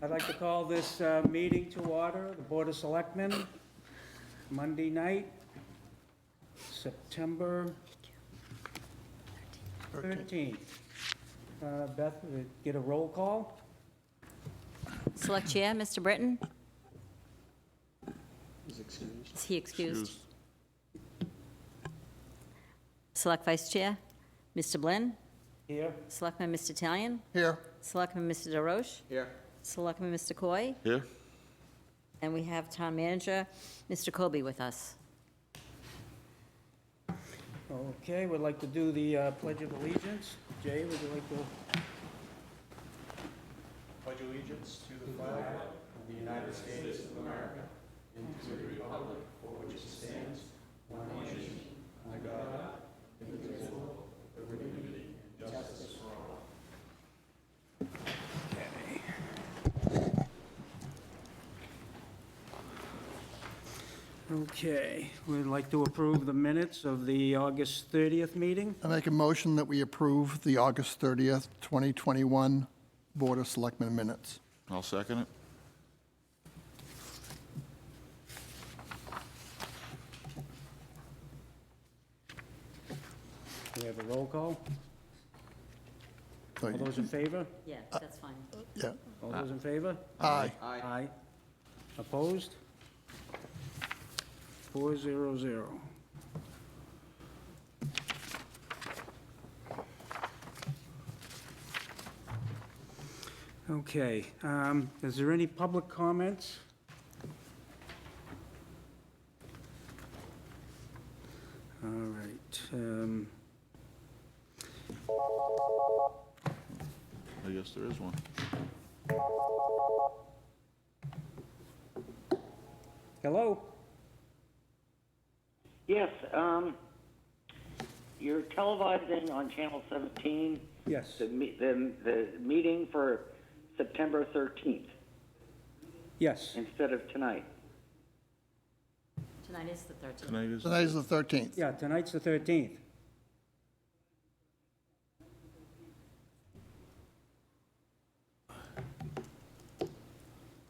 I'd like to call this meeting to order, the Board of Selectmen, Monday night, September 13th. Beth, get a roll call? Select Chair, Mr. Britton? Is excused. Is he excused? Select Vice Chair, Mr. Blinn? Here. Selectman Mr. Talion? Here. Selectman Mr. DeRoche? Here. Selectman Mr. Coy? Here. And we have Town Manager, Mr. Colby, with us. Okay, we'd like to do the Pledge of Allegiance. Jay, would you like to? Pledge allegiance to the flag of the United States of America and to the republic for which it stands, one nation, under God, indivisible, with liberty and justice for all. Okay, we'd like to approve the minutes of the August 30th meeting. I make a motion that we approve the August 30th, 2021 Board of Selectmen minutes. I'll second it. We have a roll call. So, All those in favor? Yeah, that's fine. yeah. All those in favor? Aye. Aye. Opposed? 400. Okay, is there any public comments? All right, I guess there is one. hello? Yes, you're televising on Channel 17 Yes, the meeting for September 13th yes. instead of tonight. Tonight is the 13th. Tonight is, Tonight is the 13th. Yeah, tonight's the 13th.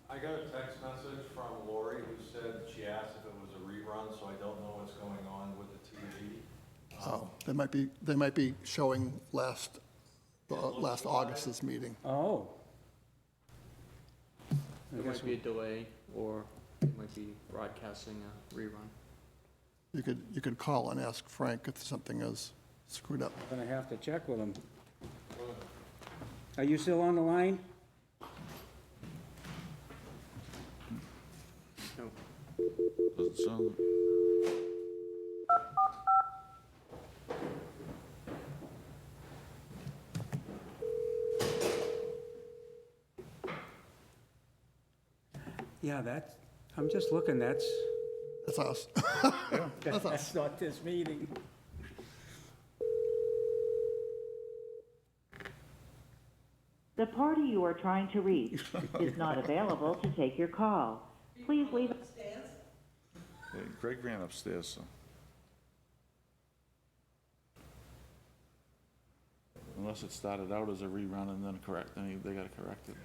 I got a text message from Lori who said, she asked if it was a rerun, so I don't know what's going on with the TV. Oh, they might be showing last August's meeting. Oh. I There guess might be a delay, or they might be broadcasting a rerun. You could call and ask Frank if something is screwed up. we're gonna have to check with him. Are you still on the line? No. doesn't sound, Yeah, I'm just looking, that's That's us. that's not this meeting. The party you are trying to reach is not available to take your call. Please leave. hey, Greg ran upstairs, so. Unless it started out as a rerun and then they gotta correct it.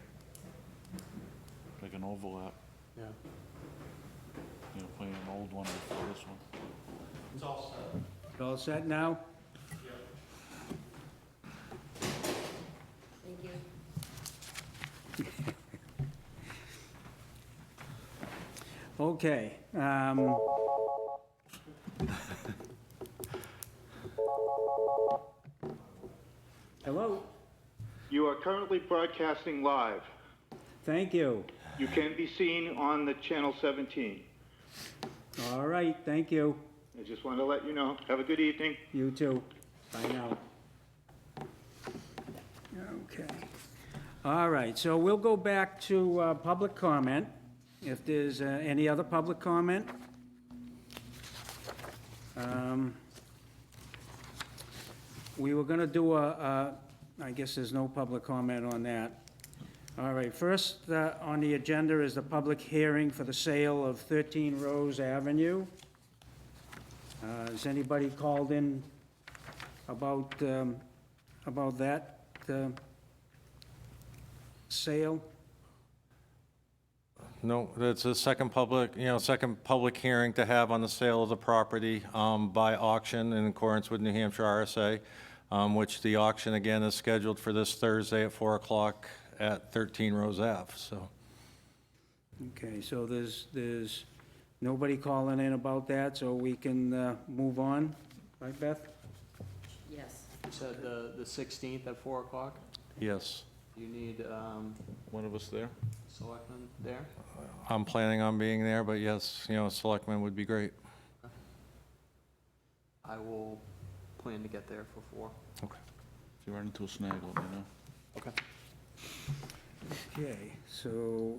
Like an overlap, Yeah. playing an old one before this one. It's all set. All set now? Thank you. Okay. Hello? You are currently broadcasting live. Thank you. You can be seen on the Channel 17. All right, thank you. I just wanted to let you know. Have a good evening. You too. Bye now. Okay. All right, so we'll go back to public comment. If there's any other public comment. We were gonna do I guess there's no public comment on that. All right, first on the agenda is the public hearing for the sale of 13 Rose Avenue. Has anybody called in about that sale? No, it's a second public hearing to have on the sale of the property by auction in accordance with New Hampshire RSA, which the auction, again, is scheduled for this Thursday at 4 o'clock at 13 Rose Ave, so. Okay, so there's nobody calling in about that, so we can move on, right, Beth? Yes. You said the 16th at 4 o'clock? Yes, You need One of us there? selectmen there? I'm planning on being there, but yes, selectmen would be great. I will plan to get there for 4. If you run into a snag, let me know. Okay. Okay, so,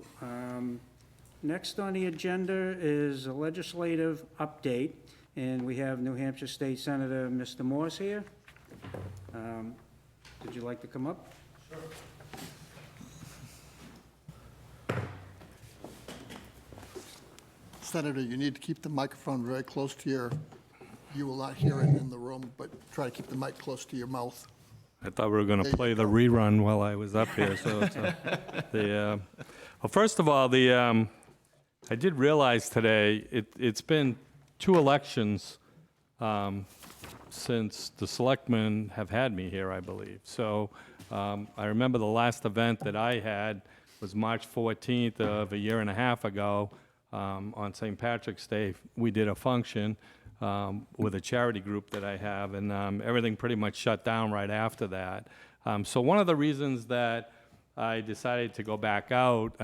next on the agenda is a legislative update, and we have New Hampshire State Senator Mr. Morse here. Would you like to come up? Senator, you need to keep the microphone very close to you will not hear it in the room, but try to keep the mic close to your mouth. I thought we were going There to you play the go. rerun while I was up here, so it's, well, first of all, I did realize today, it's been 2 elections since the selectmen have had me here, I believe. So I remember the last event that I had was March 14th of a year and a half ago on St. Patrick's Day. We did a function with a charity group that I have, and everything pretty much shut down right after that. So one of the reasons that I decided to go back out,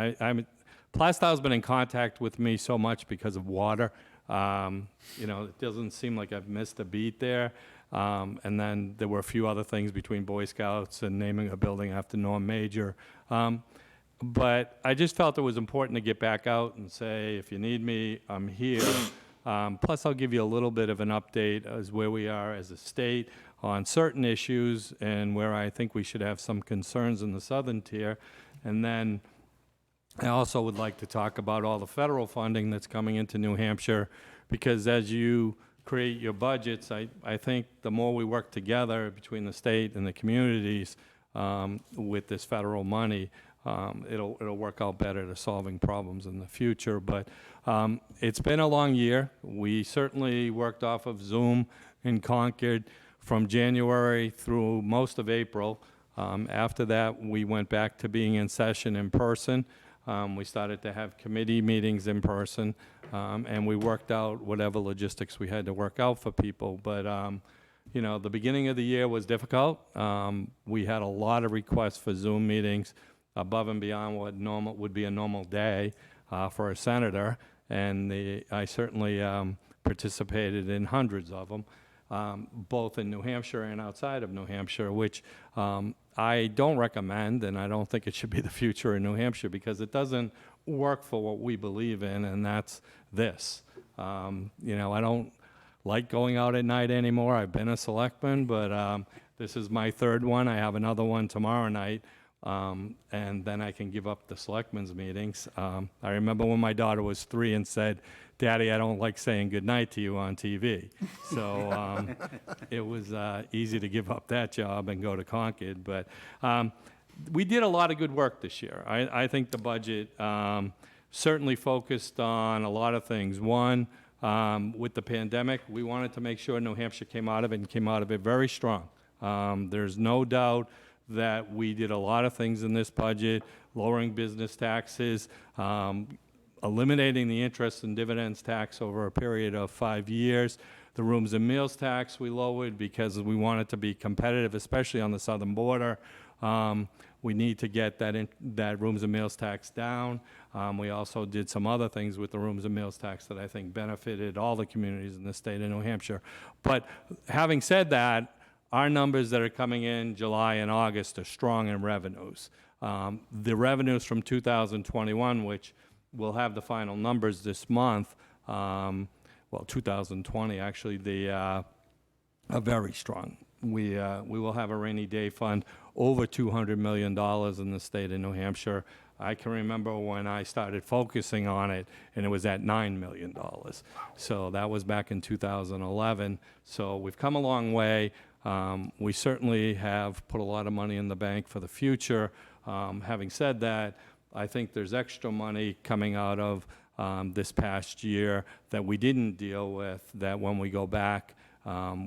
Plaistow's been in contact with me so much because of water. It doesn't seem like I've missed a beat there. And then there were a few other things between Boy Scouts and naming a building after Norm Major. But I just felt it was important to get back out and say, if you need me, I'm here. Plus, I'll give you a little bit of an update as where we are as a state on certain issues and where I think we should have some concerns in the southern tier. And then I also would like to talk about all the federal funding that's coming into New Hampshire, because as you create your budgets, I think the more we work together between the state and the communities with this federal money, it'll work out better to solving problems in the future. But it's been a long year. We certainly worked off of Zoom in Concord from January through most of April. After that, we went back to being in session in person. We started to have committee meetings in person, and we worked out whatever logistics we had to work out for people. But the beginning of the year was difficult. We had a lot of requests for Zoom meetings above and beyond what would be a normal day for a senator, and I certainly participated in hundreds of them, both in New Hampshire and outside of New Hampshire, which I don't recommend, and I don't think it should be the future in New Hampshire, because it doesn't work for what we believe in, and that's this. I don't like going out at night anymore. I've been a selectman, but this is my 3rd one. I have another one tomorrow night. And then I can give up the selectmen's meetings. I remember when my daughter was 3 and said, "Daddy, I don't like saying goodnight to you on TV." So it was easy to give up that job and go to Concord. But we did a lot of good work this year. I think the budget certainly focused on a lot of things. One, with the pandemic, we wanted to make sure New Hampshire came out of it and came out of it very strong. There's no doubt that we did a lot of things in this budget, lowering business taxes, eliminating the interest and dividends tax over a period of 5 years. The rooms and meals tax we lowered because we wanted to be competitive, especially on the southern border. We need to get that rooms and meals tax down. We also did some other things with the rooms and meals tax that I think benefited all the communities in the state of New Hampshire. But having said that, our numbers that are coming in July and August are strong in revenues. The revenues from 2021, which we'll have the final numbers this month, 2020 actually, they are very strong. We will have a rainy day fund over $200 million in the state of New Hampshire. I can remember when I started focusing on it, and it was at $9 million. So that was back in 2011. So we've come a long way. We certainly have put a lot of money in the bank for the future. Having said that, I think there's extra money coming out of this past year that we didn't deal with, that when we go back,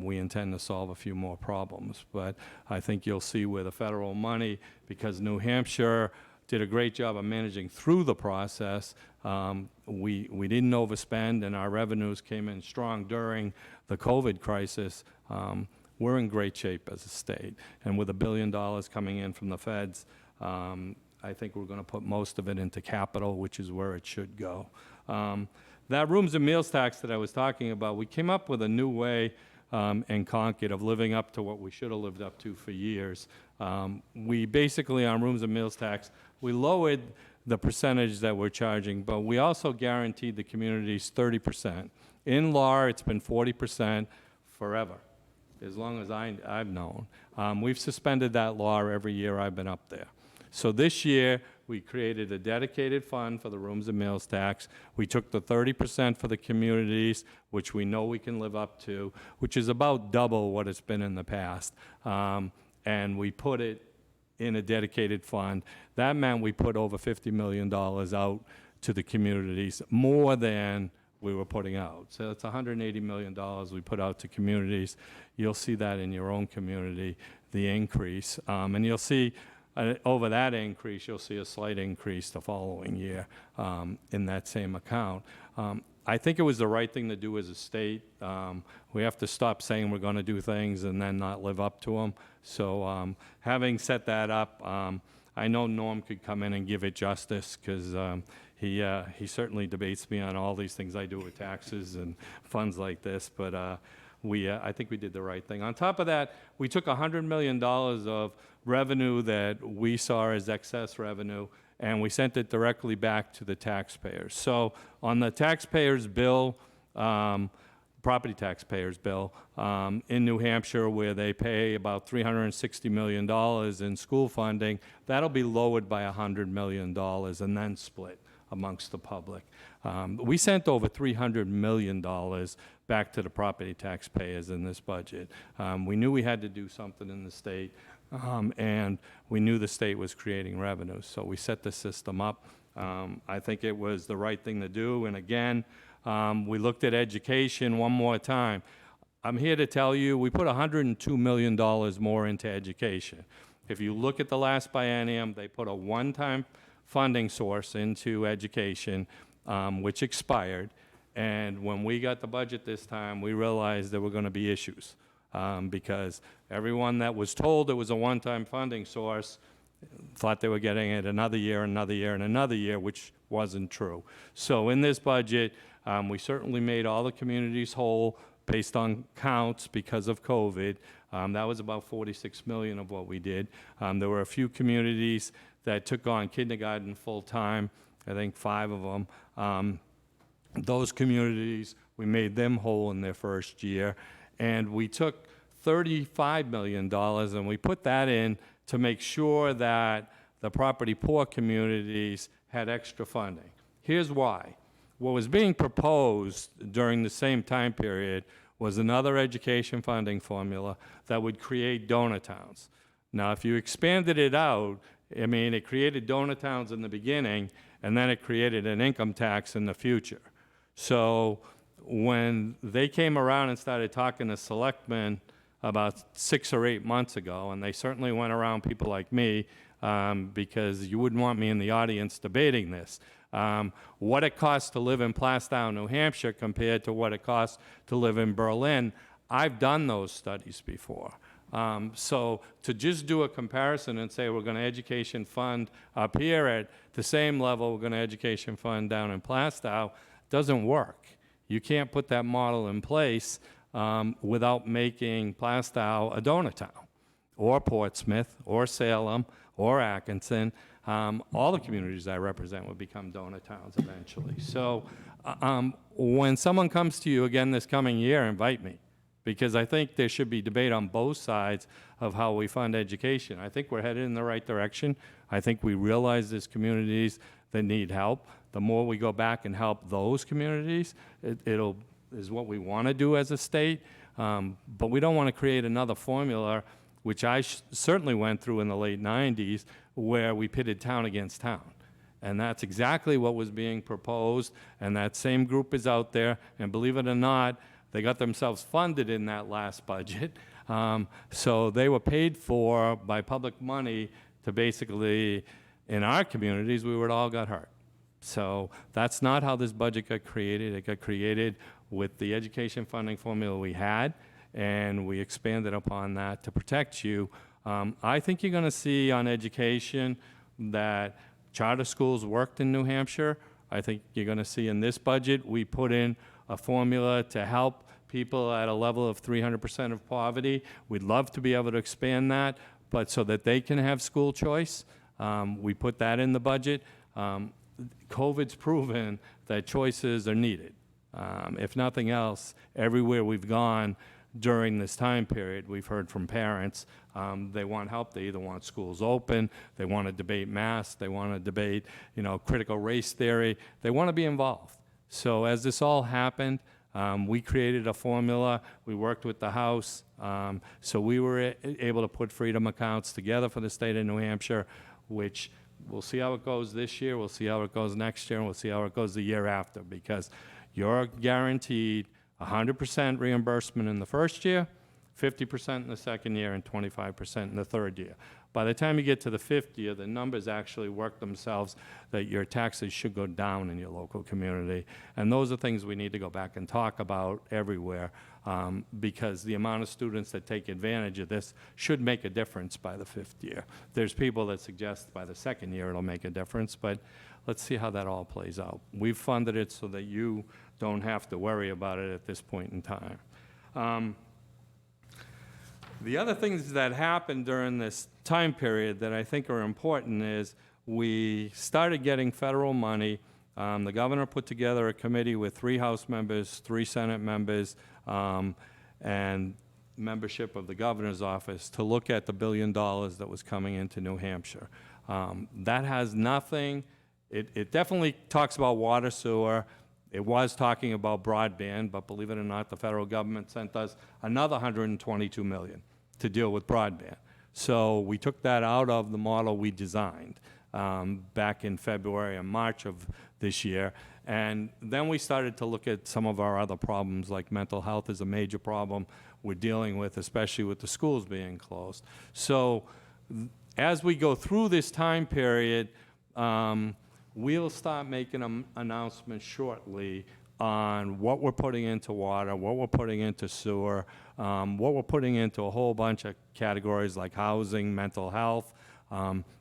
we intend to solve a few more problems. But I think you'll see where the federal money, because New Hampshire did a great job of managing through the process, we didn't overspend, and our revenues came in strong during the COVID crisis. We're in great shape as a state. And with $1 billion coming in from the feds, I think we're going to put most of it into capital, which is where it should go. That rooms and meals tax that I was talking about, we came up with a new way in Concord of living up to what we should have lived up to for years. We basically, on rooms and meals tax, we lowered the percentage that we're charging, but we also guaranteed the communities 30%. In law, it's been 40% forever, as long as I've known. We've suspended that law every year I've been up there. So this year, we created a dedicated fund for the rooms and meals tax. We took the 30% for the communities, which we know we can live up to, which is about double what it's been in the past. And we put it in a dedicated fund. That meant we put over $50 million out to the communities, more than we were putting out. So it's $180 million we put out to communities. You'll see that in your own community, the increase. And you'll see over that increase, you'll see a slight increase the following year in that same account. I think it was the right thing to do as a state. We have to stop saying we're going to do things and then not live up to them. So having set that up, I know Norm could come in and give it justice, because he certainly debates me on all these things I do with taxes and funds like this, but I think we did the right thing. On top of that, we took $100 million of revenue that we saw as excess revenue, and we sent it directly back to the taxpayers. So on the taxpayers' bill, property taxpayers' bill, in New Hampshire, where they pay about $360 million in school funding, that'll be lowered by $100 million and then split amongst the public. We sent over $300 million back to the property taxpayers in this budget. We knew we had to do something in the state, and we knew the state was creating revenue, so we set the system up. I think it was the right thing to do, and again, we looked at education one more time. I'm here to tell you, we put $102 million more into education. If you look at the last biennium, they put a one-time funding source into education, which expired. And when we got the budget this time, we realized there were going to be issues, because everyone that was told it was a one-time funding source thought they were getting it another year, another year, and another year, which wasn't true. So in this budget, we certainly made all the communities whole based on counts because of COVID. That was about $46 million of what we did. There were a few communities that took on kindergarten full-time, I think 5 of them. Those communities, we made them whole in their first year. And we took $35 million and we put that in to make sure that the property poor communities had extra funding. Here's why. What was being proposed during the same time period was another education funding formula that would create donut towns. Now, if you expanded it out, I mean, it created donut towns in the beginning, and then it created an income tax in the future. So when they came around and started talking to selectmen about 6 or 8 months ago, and they certainly went around people like me, because you wouldn't want me in the audience debating this, what it costs to live in Plaistow, New Hampshire, compared to what it costs to live in Berlin. I've done those studies before. So to just do a comparison and say we're going to education fund up here at the same level we're going to education fund down in Plaistow doesn't work. You can't put that model in place without making Plaistow a donut town, or Portsmouth, or Salem, or Atkinson. All the communities I represent would become donut towns eventually. So when someone comes to you again this coming year, invite me, because I think there should be debate on both sides of how we fund education. I think we're headed in the right direction. I think we realize there's communities that need help. The more we go back and help those communities, is what we want to do as a state. But we don't want to create another formula, which I certainly went through in the late 90s, where we pitted town against town. And that's exactly what was being proposed, and that same group is out there, and believe it or not, they got themselves funded in that last budget. So they were paid for by public money to basically, in our communities, we would all got hurt. So that's not how this budget got created. It got created with the education funding formula we had, and we expanded upon that to protect you. I think you're going to see on education that charter schools worked in New Hampshire. I think you're going to see in this budget, we put in a formula to help people at a level of 300% of poverty. We'd love to be able to expand that, but so that they can have school choice. We put that in the budget. COVID's proven that choices are needed. If nothing else, everywhere we've gone during this time period, we've heard from parents, they want help. They either want schools open, they want to debate masks, they want to debate, critical race theory. They want to be involved. So as this all happened, we created a formula. We worked with the House. So we were able to put freedom accounts together for the state of New Hampshire, which we'll see how it goes this year, we'll see how it goes next year, and we'll see how it goes the year after, because you're guaranteed 100% reimbursement in the first year, 50% in the second year, and 25% in the third year. By the time you get to the fifth year, the numbers actually work themselves that your taxes should go down in your local community. And those are things we need to go back and talk about everywhere, because the amount of students that take advantage of this should make a difference by the fifth year. There's people that suggest by the second year it'll make a difference, but let's see how that all plays out. We've funded it so that you don't have to worry about it at this point in time. The other things that happened during this time period that I think are important is we started getting federal money. The governor put together a committee with 3 House members, 3 Senate members, and membership of the governor's office to look at the $1 billion that was coming into New Hampshire. That has nothing, it definitely talks about water, sewer. It was talking about broadband, but believe it or not, the federal government sent us another $122 million to deal with broadband. So we took that out of the model we designed back in February and March of this year. And then we started to look at some of our other problems, like mental health is a major problem we're dealing with, especially with the schools being closed. So as we go through this time period, we'll start making announcements shortly on what we're putting into water, what we're putting into sewer, what we're putting into a whole bunch of categories like housing, mental health.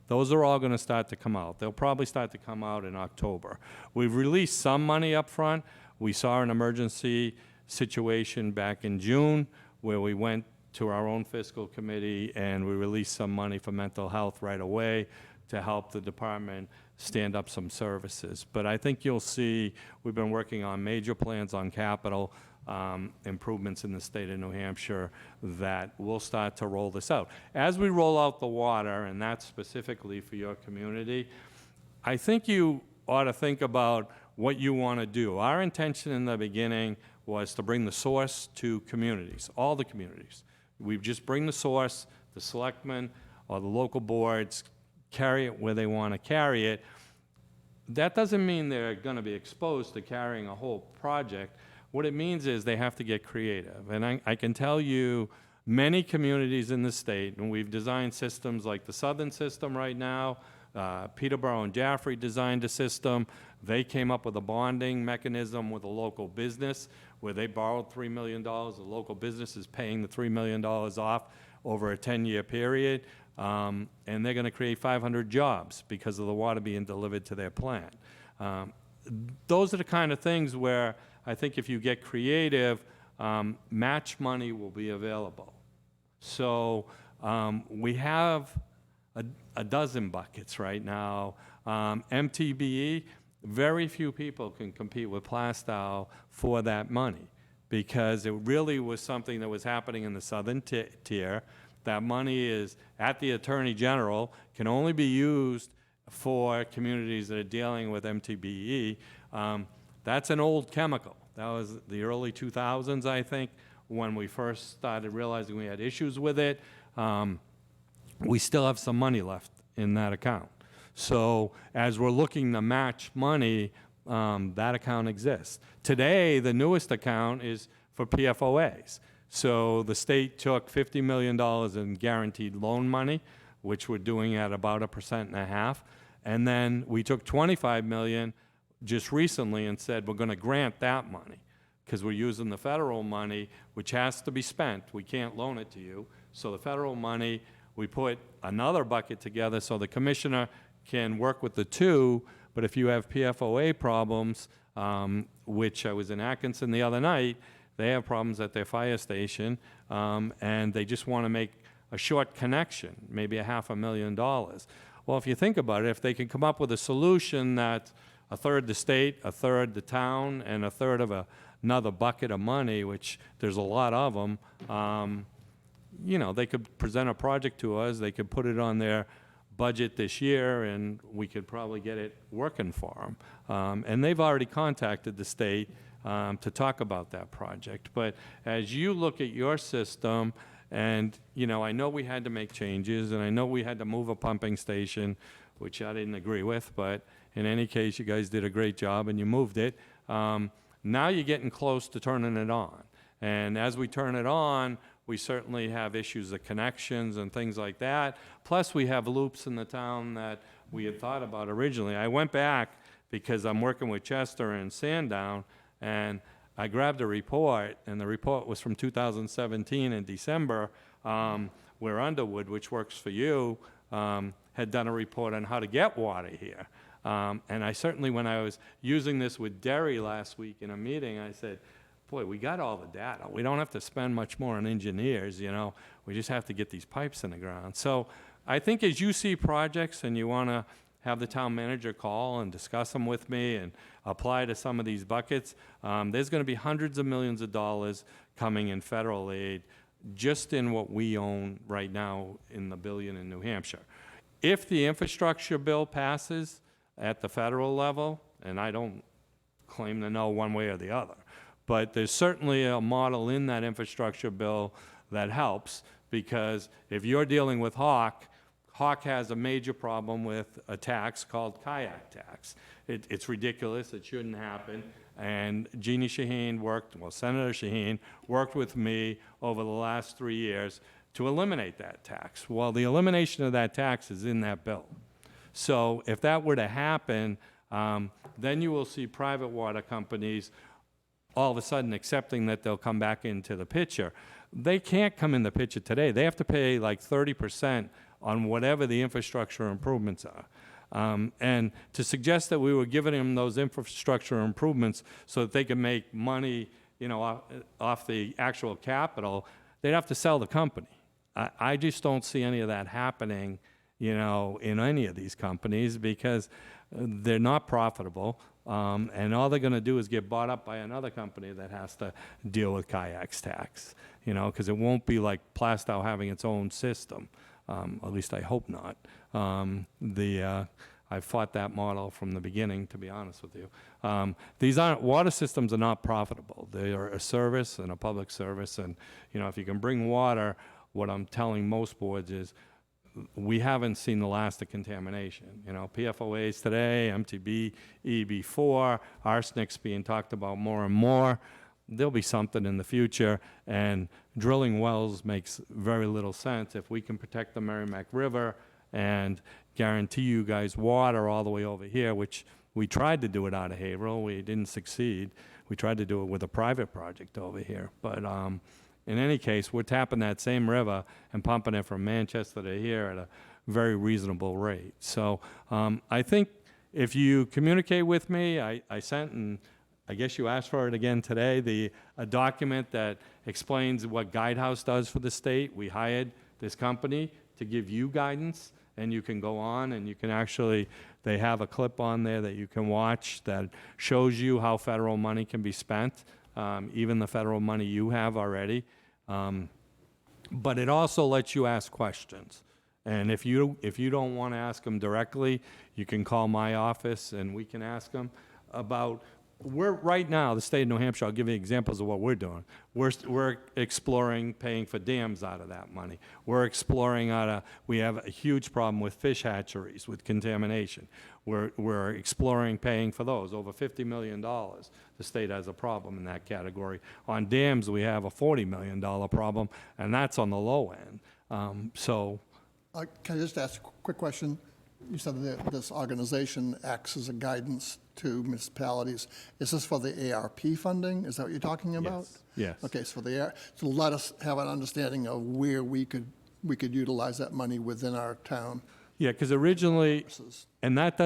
Those are all going to start to come out. They'll probably start to come out in October. We've released some money up front. We saw an emergency situation back in June where we went to our own fiscal committee and we released some money for mental health right away to help the department stand up some services. But I think you'll see we've been working on major plans on capital improvements in the state of New Hampshire that will start to roll this out. As we roll out the water, and that's specifically for your community, I think you ought to think about what you want to do. Our intention in the beginning was to bring the source to communities, all the communities. We just bring the source, the selectmen or the local boards carry it where they want to carry it. That doesn't mean they're going to be exposed to carrying a whole project. What it means is they have to get creative. And I can tell you many communities in the state, and we've designed systems like the Southern system right now. Peterborough and Jaffrey designed a system. They came up with a bonding mechanism with a local business where they borrowed $3 million. The local business is paying the $3 million off over a 10-year period. And they're going to create 500 jobs because of the water being delivered to their plant. Those are the kind of things where I think if you get creative, match money will be available. So we have a dozen buckets right now. MTBE, very few people can compete with Plaistow for that money because it really was something that was happening in the southern tier. That money is at the Attorney General, can only be used for communities that are dealing with MTBE. That's an old chemical. That was the early 2000s, I think, when we first started realizing we had issues with it. We still have some money left in that account. So as we're looking to match money, that account exists. Today, the newest account is for PFOAs. So the state took $50 million in guaranteed loan money, which we're doing at about 1.5%. And then we took $25 million just recently and said, we're going to grant that money because we're using the federal money, which has to be spent. We can't loan it to you. So the federal money, we put another bucket together so the commissioner can work with the two. But if you have PFOA problems, which I was in Atkinson the other night, they have problems at their fire station, and they just want to make a short connection, maybe $500,000. Well, if you think about it, if they can come up with a solution that a third the state, a third the town, and a third of another bucket of money, which there's a lot of them, you know, they could present a project to us, they could put it on their budget this year, and we could probably get it working for them. And they've already contacted the state to talk about that project. But as you look at your system, and, you know, I know we had to make changes, and I know we had to move a pumping station, which I didn't agree with, but in any case, you guys did a great job, and you moved it. Now you're getting close to turning it on. And as we turn it on, we certainly have issues of connections and things like that. Plus, we have loops in the town that we had thought about originally. I went back because I'm working with Chester and Sandown, and I grabbed a report, and the report was from 2017 in December, where Underwood, which works for you, had done a report on how to get water here. And I certainly, when I was using this with Derry last week in a meeting, I said, boy, we got all the data. We don't have to spend much more on engineers, you know. We just have to get these pipes in the ground. So I think as you see projects and you want to have the town manager call and discuss them with me and apply to some of these buckets, there's going to be hundreds of millions of dollars coming in federal aid just in what we own right now in the billion in New Hampshire. If the infrastructure bill passes at the federal level, and I don't claim to know one way or the other, but there's certainly a model in that infrastructure bill that helps, because if you're dealing with Hawk has a major problem with a tax called kayak tax. It's ridiculous. It shouldn't happen. And Jeannie Shaheen Senator Shaheen worked with me over the last 3 years to eliminate that tax. Well, the elimination of that tax is in that bill. So if that were to happen, then you will see private water companies all of a sudden accepting that they'll come back into the picture. They can't come in the picture today. They have to pay like 30% on whatever the infrastructure improvements are. And to suggest that we were giving them those infrastructure improvements so that they can make money, you know, off the actual capital, they'd have to sell the company. I just don't see any of that happening, you know, in any of these companies, because they're not profitable. And all they're going to do is get bought up by another company that has to deal with kayaks tax, you know, because it won't be like Plaistow having its own system. At least I hope not. I fought that model from the beginning, to be honest with you. Water systems are not profitable. They are a service and a public service. And, you know, if you can bring water, what I'm telling most boards is, we haven't seen the last of contamination. You know, PFOAs today, MTBE before, arsenic's being talked about more and more. There'll be something in the future, and drilling wells makes very little sense. If we can protect the Merrimack River and guarantee you guys water all the way over here, which we tried to do it out of Haverhill, we didn't succeed. We tried to do it with a private project over here, but in any case, we're tapping that same river and pumping it from Manchester to here at a very reasonable rate. So I think if you communicate with me, I sent, and I guess you asked for it again today, a document that explains what Guidehouse does for the state. We hired this company to give you guidance, and you can go on and you can actually, they have a clip on there that you can watch that shows you how federal money can be spent. Even the federal money you have already. But it also lets you ask questions. And if you don't want to ask them directly, you can call my office and we can ask them about we're, right now, the state of New Hampshire, I'll give you examples of what we're doing. We're exploring paying for dams out of that money. We're exploring we have a huge problem with fish hatcheries, with contamination. We're exploring paying for those, over $50 million. The state has a problem in that category. On dams, we have a $40 million problem, and that's on the low end. Can I just ask a quick question? You said that this organization acts as a guidance to municipalities. Is this for the ARP funding? Is that what you're talking about? Yes. Okay, so to let us have an understanding of where we could utilize that money within our town. Yeah, because originally, and that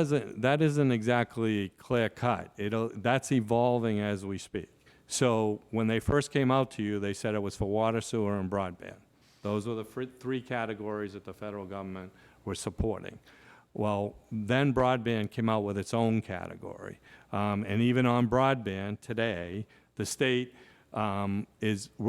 isn't exactly clear cut. That's evolving as we speak. So when they first came out to you, they said it was for water, sewer, and broadband. Those were the three categories that the federal government were supporting. Well, then broadband came out with its own category. And even on broadband today, the state we're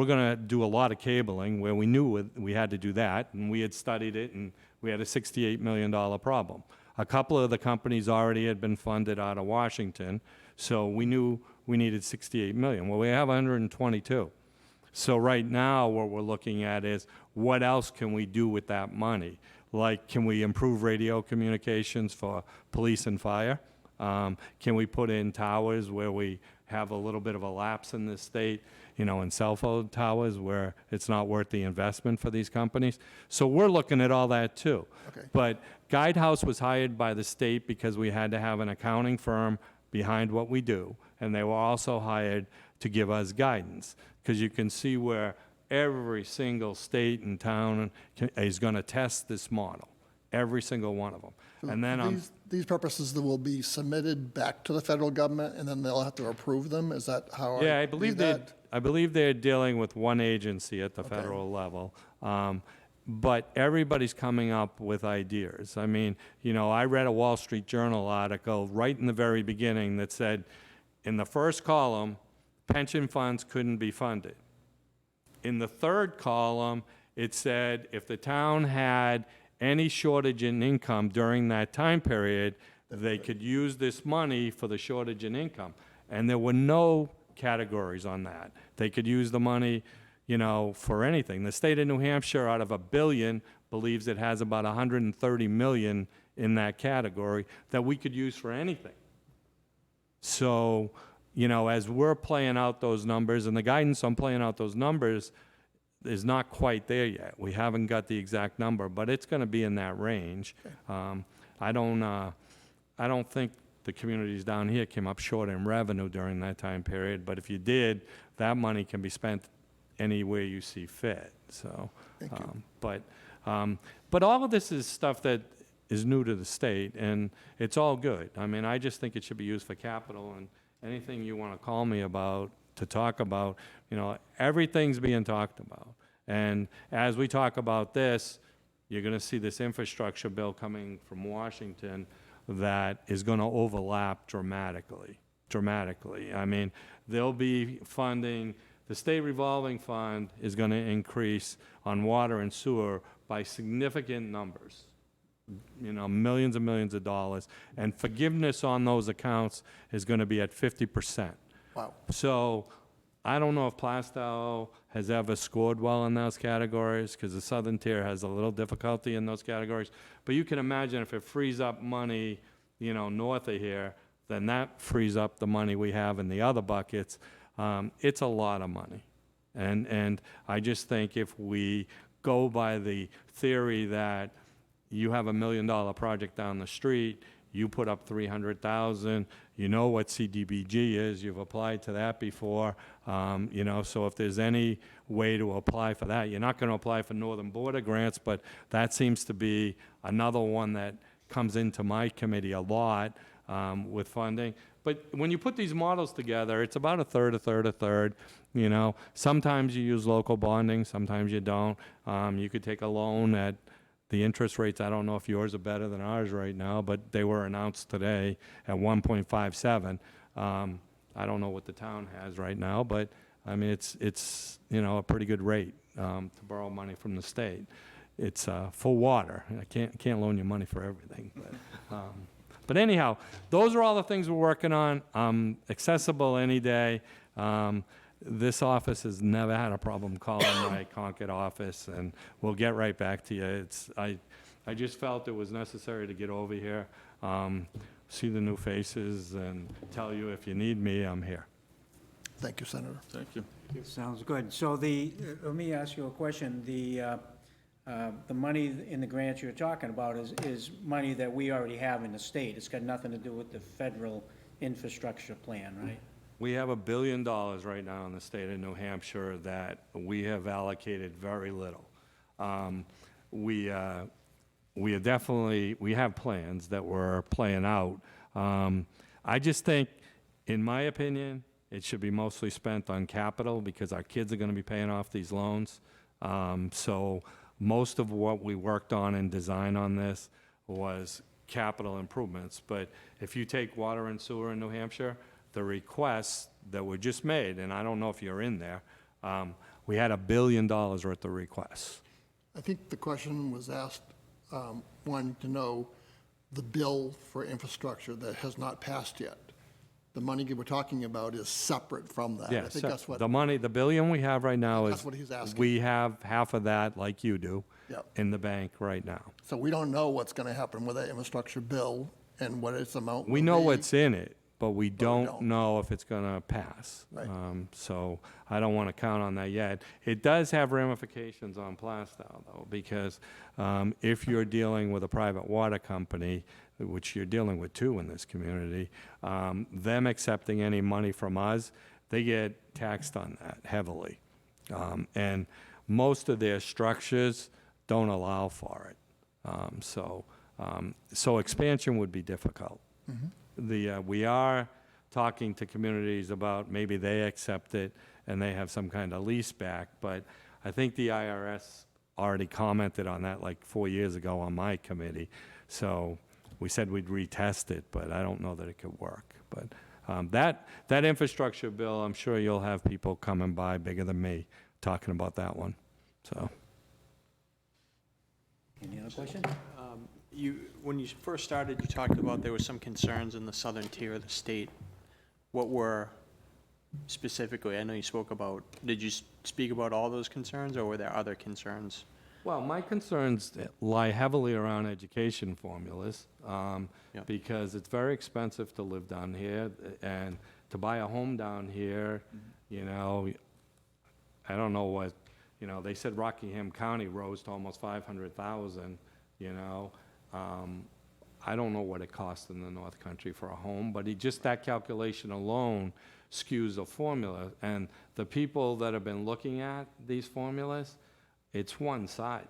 going to do a lot of cabling where we knew we had to do that, and we had studied it, and we had a $68 million problem. A couple of the companies already had been funded out of Washington, so we knew we needed $68 million. Well, we have 122. So right now, what we're looking at is what else can we do with that money? Like, can we improve radio communications for police and fire? Can we put in towers where we have a little bit of a lapse in this state, in cell phone towers where it's not worth the investment for these companies? So we're looking at all that too. Okay. But Guidehouse was hired by the state because we had to have an accounting firm behind what we do, and they were also hired to give us guidance, because you can see where every single state and town is going to test this model, every single one of them. And then These purposes that will be submitted back to the federal government, and then they'll have to approve them? Is that how yeah, I I believe read that? I believe they're dealing with one agency at the federal level. But everybody's coming up with ideas. I mean, I read a Wall Street Journal article right in the very beginning that said, in the first column, pension funds couldn't be funded. In the third column, it said if the town had any shortage in income during that time period, they could use this money for the shortage in income. And there were no categories on that. They could use the money, for anything. The state of New Hampshire, out of $1 billion, believes it has about $130 million in that category that we could use for anything. So, as we're playing out those numbers, and the guidance on playing out those numbers is not quite there yet. We haven't got the exact number, but it's going to be in that range. I don't think the communities down here came up short in revenue during that time period, but if you did, that money can be spent anywhere you see fit. So, but all of this is stuff that is new to the state, and it's all good. I mean, I just think it should be used for capital, and anything you want to call me about, to talk about, everything's being talked about. And as we talk about this, you're going to see this infrastructure bill coming from Washington that is going to overlap dramatically. I mean, there'll be funding. The state revolving fund is going to increase on water and sewer by significant numbers. Millions and millions of dollars. And forgiveness on those accounts is going to be at 50%. Wow. So I don't know if Plaistow has ever scored well in those categories, because the southern tier has a little difficulty in those categories. But you can imagine if it frees up money, north of here, then that frees up the money we have in the other buckets. It's a lot of money. And I just think if we go by the theory that you have $1 million project down the street, you put up 300,000, you know what CDBG is, you've applied to that before, so if there's any way to apply for that, you're not going to apply for Northern Border grants, but that seems to be another one that comes into my committee a lot with funding. But when you put these models together, it's about a third. Sometimes you use local bonding, sometimes you don't. You could take a loan at the interest rates. I don't know if yours are better than ours right now, but they were announced today at 1.57. I don't know what the town has right now, but I mean, it's a pretty good rate to borrow money from the state. It's for water. I can't loan you money for everything, But anyhow, those are all the things we're working on. Accessible any day. This office has never had a problem calling my Concord office, and we'll get right back to you. I just felt it was necessary to get over here, see the new faces, and tell you if you need me, I'm here. Thank you, Senator. Thank you. Sounds good. So let me ask you a question. The money in the grants you're talking about is money that we already have in the state. It's got nothing to do with the federal infrastructure plan, right? We have $1 billion right now in the state of New Hampshire that we have allocated very little. We have plans that we're playing out. I just think, in my opinion, it should be mostly spent on capital because our kids are going to be paying off these loans. So most of what we worked on and design on this was capital improvements. But if you take water and sewer in New Hampshire, the requests that were just made, and I don't know if you're in there, we had $1 billion worth of requests. I think the question was asked, wanting to know the bill for infrastructure that has not passed yet. The money we're talking about is separate from that. I Yeah, think so that's what, the money, the $1 billion we have right now That's is, what he's asking. we have half of that, like you do, Yep. in the bank right now. so we don't know what's going to happen with that infrastructure bill and what its amount will We be. know what's in it, but we don't don't. know if it's going to pass. Right. So I don't want to count on that yet. It does have ramifications on Plaistow, though, because if you're dealing with a private water company, which you're dealing with too in this community, them accepting any money from us, they get taxed on that heavily. And most of their structures don't allow for it. So expansion would be difficult. We are talking to communities about maybe they accept it and they have some kind of lease back, but I think the IRS already commented on that like 4 years ago on my committee. So we said we'd retest it, but I don't know that it could work. But that infrastructure bill, I'm sure you'll have people coming by bigger than me talking about that one. So. Any other questions? When you first started, you talked about there were some concerns in the southern tier of the state. What were specifically, I know you spoke about, did you speak about all those concerns, or were there other concerns? Well, my concerns lie heavily around education formulas, because it's very expensive to live down here, and to buy a home down here, you know, I don't know what, you know, they said Rockingham County rose to almost 500,000, you know. I don't know what it costs in the North Country for a home, but just that calculation alone skews a formula. And the people that have been looking at these formulas, it's one-sided.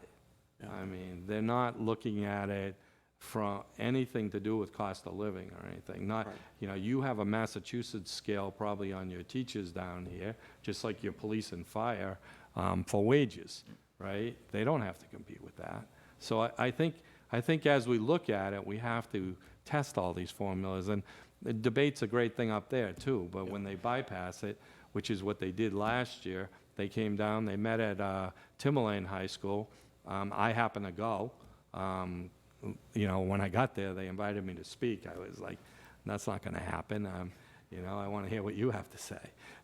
I mean, they're not looking at it from anything to do with cost of living or anything. Not, you know, you have a Massachusetts scale probably on your teachers down here, just like your police and fire, for wages, right? They don't have to compete with that. So I think as we look at it, we have to test all these formulas. And the debate's a great thing up there, too. But when they bypass it, which is what they did last year, they came down, they met at Timberlane High School. I happened to go. You know, when I got there, they invited me to speak. I was like, that's not going to happen. You know, I want to hear what you have to say.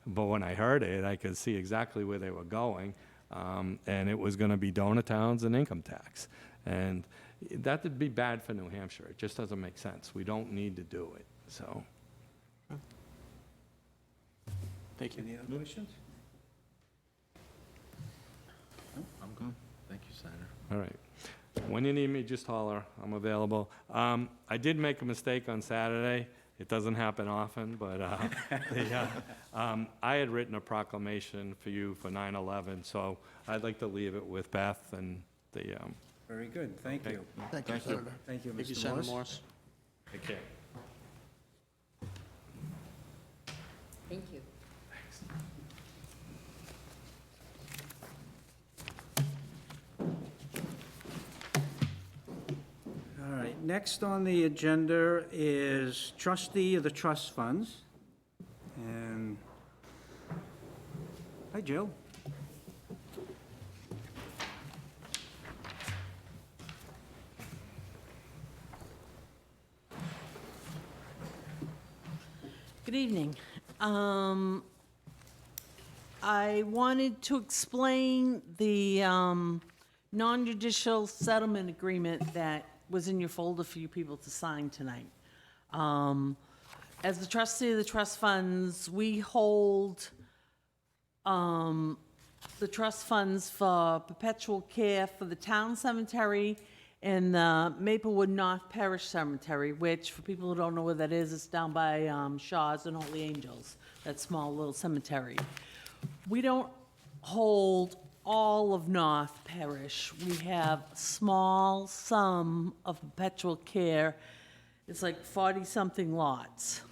But when I heard it, I could see exactly where they were going. And it was going to be donor towns and income tax. And that would be bad for New Hampshire. It just doesn't make sense. We don't need to do it, so. Thank you. Any other questions? I'm good. Thank you, Senator. All right. When you need me, just holler. I'm available. I did make a mistake on Saturday. It doesn't happen often, but I had written a proclamation for you for 9/11, so I'd like to leave it with Beth and the. Very good, thank you. Thank you, Senator. Thank you, Thank you, Mr. Senator Morris. Morris. Take care. Thank you. All right, next on the agenda is trustee of the trust funds. And, hi, Jill. Good evening. I wanted to explain the non-judicial settlement agreement that was in your folder for you people to sign tonight. As the trustee of the trust funds, we hold the trust funds for perpetual care for the town cemetery and the Maplewood North Parish Cemetery, which, for people who don't know where that is, it's down by Shaw's and Holy Angels, that small little cemetery. We don't hold all of North Parish. We have a small sum of perpetual care. It's like 40-something lots.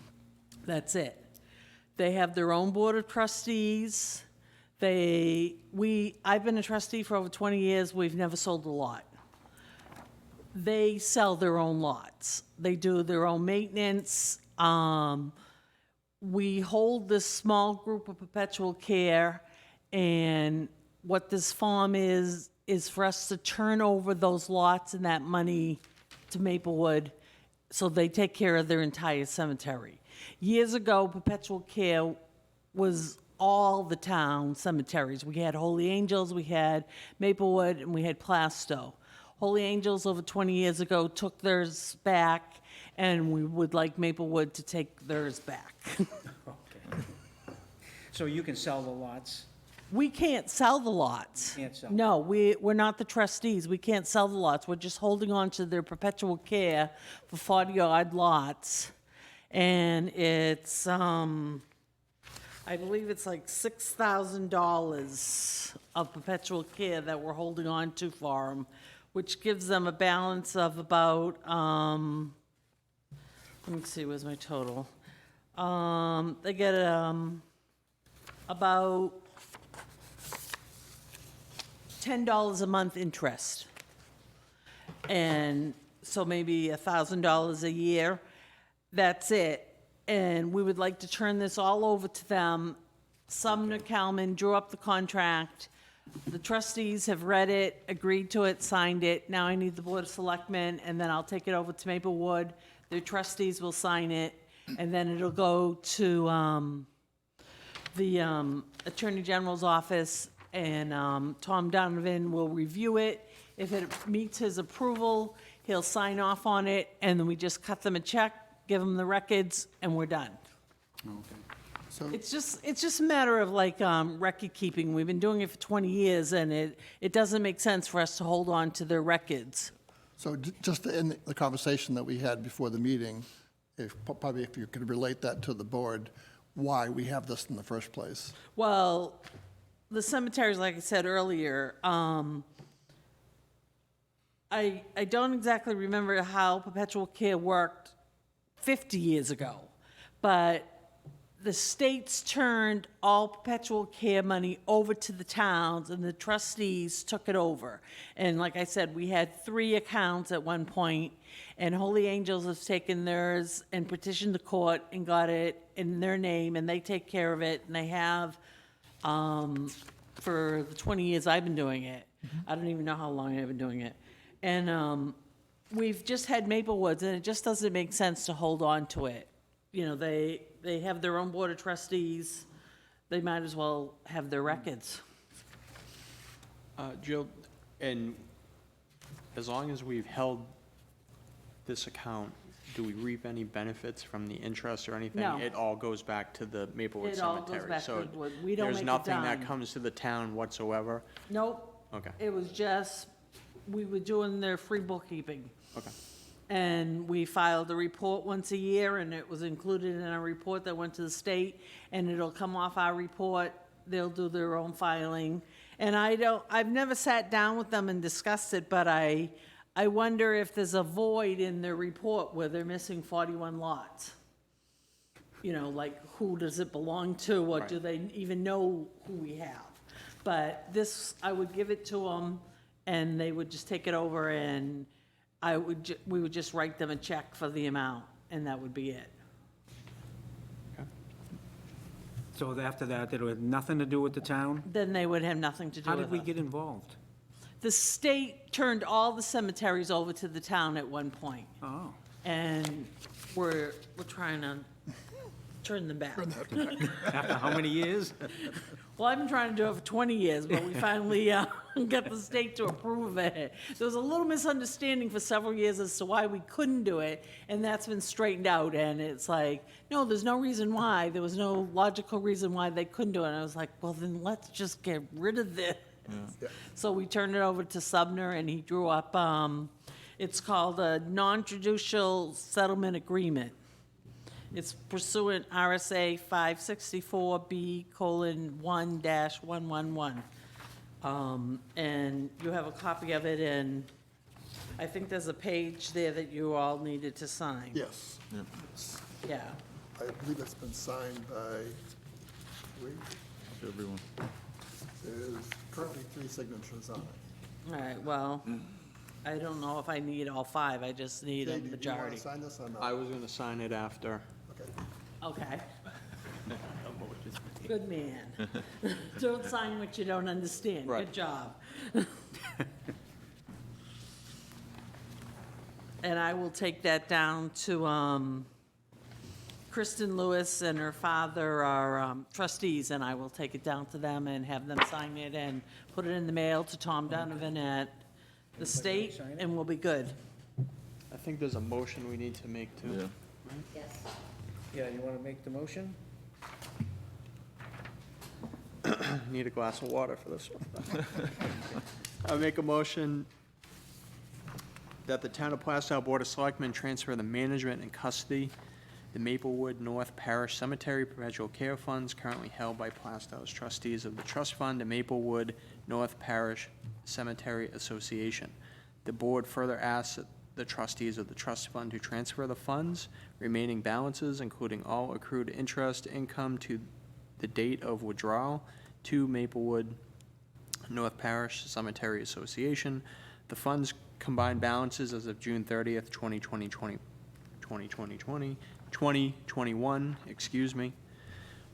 That's it. They have their own board of trustees. I've been a trustee for over 20 years. We've never sold a lot. They sell their own lots. They do their own maintenance. We hold this small group of perpetual care, and what this form is for us to turn over those lots and that money to Maplewood so they take care of their entire cemetery. Years ago, perpetual care was all the town cemeteries. We had Holy Angels, we had Maplewood, and we had Plaistow. Holy Angels over 20 years ago took theirs back, and we would like Maplewood to take theirs back. Okay. So you can sell the lots? We can't sell the lots. Can't sell. No, we're not the trustees. We can't sell the lots. We're just holding on to their perpetual care for 40-odd lots. And it's, I believe it's like $6,000 of perpetual care that we're holding on to for them, which gives them a balance of about, let me see, where's my total? They get about $10 a month interest. And so maybe $1,000 a year. That's it. And we would like to turn this all over to them. Sumner Kalman drew up the contract. The trustees have read it, agreed to it, signed it. Now I need the Board of Selectmen, and then I'll take it over to Maplewood. Their trustees will sign it, and then it'll go to the Attorney General's office, and Tom Donovan will review it. If it meets his approval, he'll sign off on it, and then we just cut them a check, give them the records, and we're done. Okay. So, It's just a matter of like record keeping. We've been doing it for 20 years, and it doesn't make sense for us to hold on to their records. so just to end the conversation that we had before the meeting, probably if you could relate that to the board, why we have this in the first place. Well, the cemeteries, like I said earlier, I don't exactly remember how perpetual care worked 50 years ago, but the states turned all perpetual care money over to the towns, and the trustees took it over. And like I said, we had 3 accounts at one point, and Holy Angels has taken theirs and petitioned the court and got it in their name, and they take care of it, and they have for the 20 years I've been doing it. I don't even know how long I've been doing it. And we've just had Maplewoods, and it just doesn't make sense to hold on to it. You know, they have their own board of trustees. They might as well have their records. Jill, and as long as we've held this account, do we reap any benefits from the interest or anything? No. It all goes back to the Maplewood It all goes Cemetery. back to So the wood. We don't there's make a nothing that dime. comes to the town whatsoever? Nope. Okay, It was just, we were doing their free bookkeeping. okay. And we filed a report once a year, and it was included in a report that went to the state, and it'll come off our report. They'll do their own filing. And I've never sat down with them and discussed it, but I wonder if there's a void in their report where they're missing 41 lots. You know, like, who does it belong to, or do they even know who we have? But this, I would give it to them, and they would just take it over, and we would just write them a check for the amount, and that would be it. So after that, it had nothing to do with the town? Then they would have nothing to do How with did we it. get involved? The state turned all the cemeteries over to the town at one point, Oh, and we're trying to turn them back. After how many years? Well, I've been trying to do it for 20 years, but we finally got the state to approve it. There was a little misunderstanding for several years as to why we couldn't do it, and that's been straightened out, and it's like, no, there's no reason why. There was no logical reason why they couldn't do it. And I was like, well, then let's just get rid of this. So we turned it over to Sumner, and he drew up, it's called a non-judicial settlement agreement. It's pursuant RSA 564B:1-111. And you have a copy of it, and I think there's a page there that you all needed to sign. Yes. Yeah. I believe it's been signed by three. Everyone. There's currently 3 signatures on it. All right, well, I don't know if I need all 5, I just need Jay, a did you want majority. to sign this or not? I was going to sign it after. Okay. Okay. Good man. Don't sign what you don't understand. Good Right. job. And I will take that down to, Kristen Lewis and her father are trustees, and I will take it down to them and have them sign it and put it in the mail to Tom Donovan at the state, and we'll be good. I think there's a motion we need to make too. Yeah. Yes. Yeah, you want to make the motion? Need a glass of water for this one. I make a motion that the Town of Plaistow Board of Selectmen transfer the management and custody the Maplewood North Parish Cemetery Perpetual Care Funds currently held by Plaistow's trustees of the trust fund to Maplewood North Parish Cemetery Association. The board further asks the trustees of the trust fund to transfer the funds, remaining balances, including all accrued interest income to the date of withdrawal, to Maplewood North Parish Cemetery Association. The fund's combined balances as of June 30th, 2021,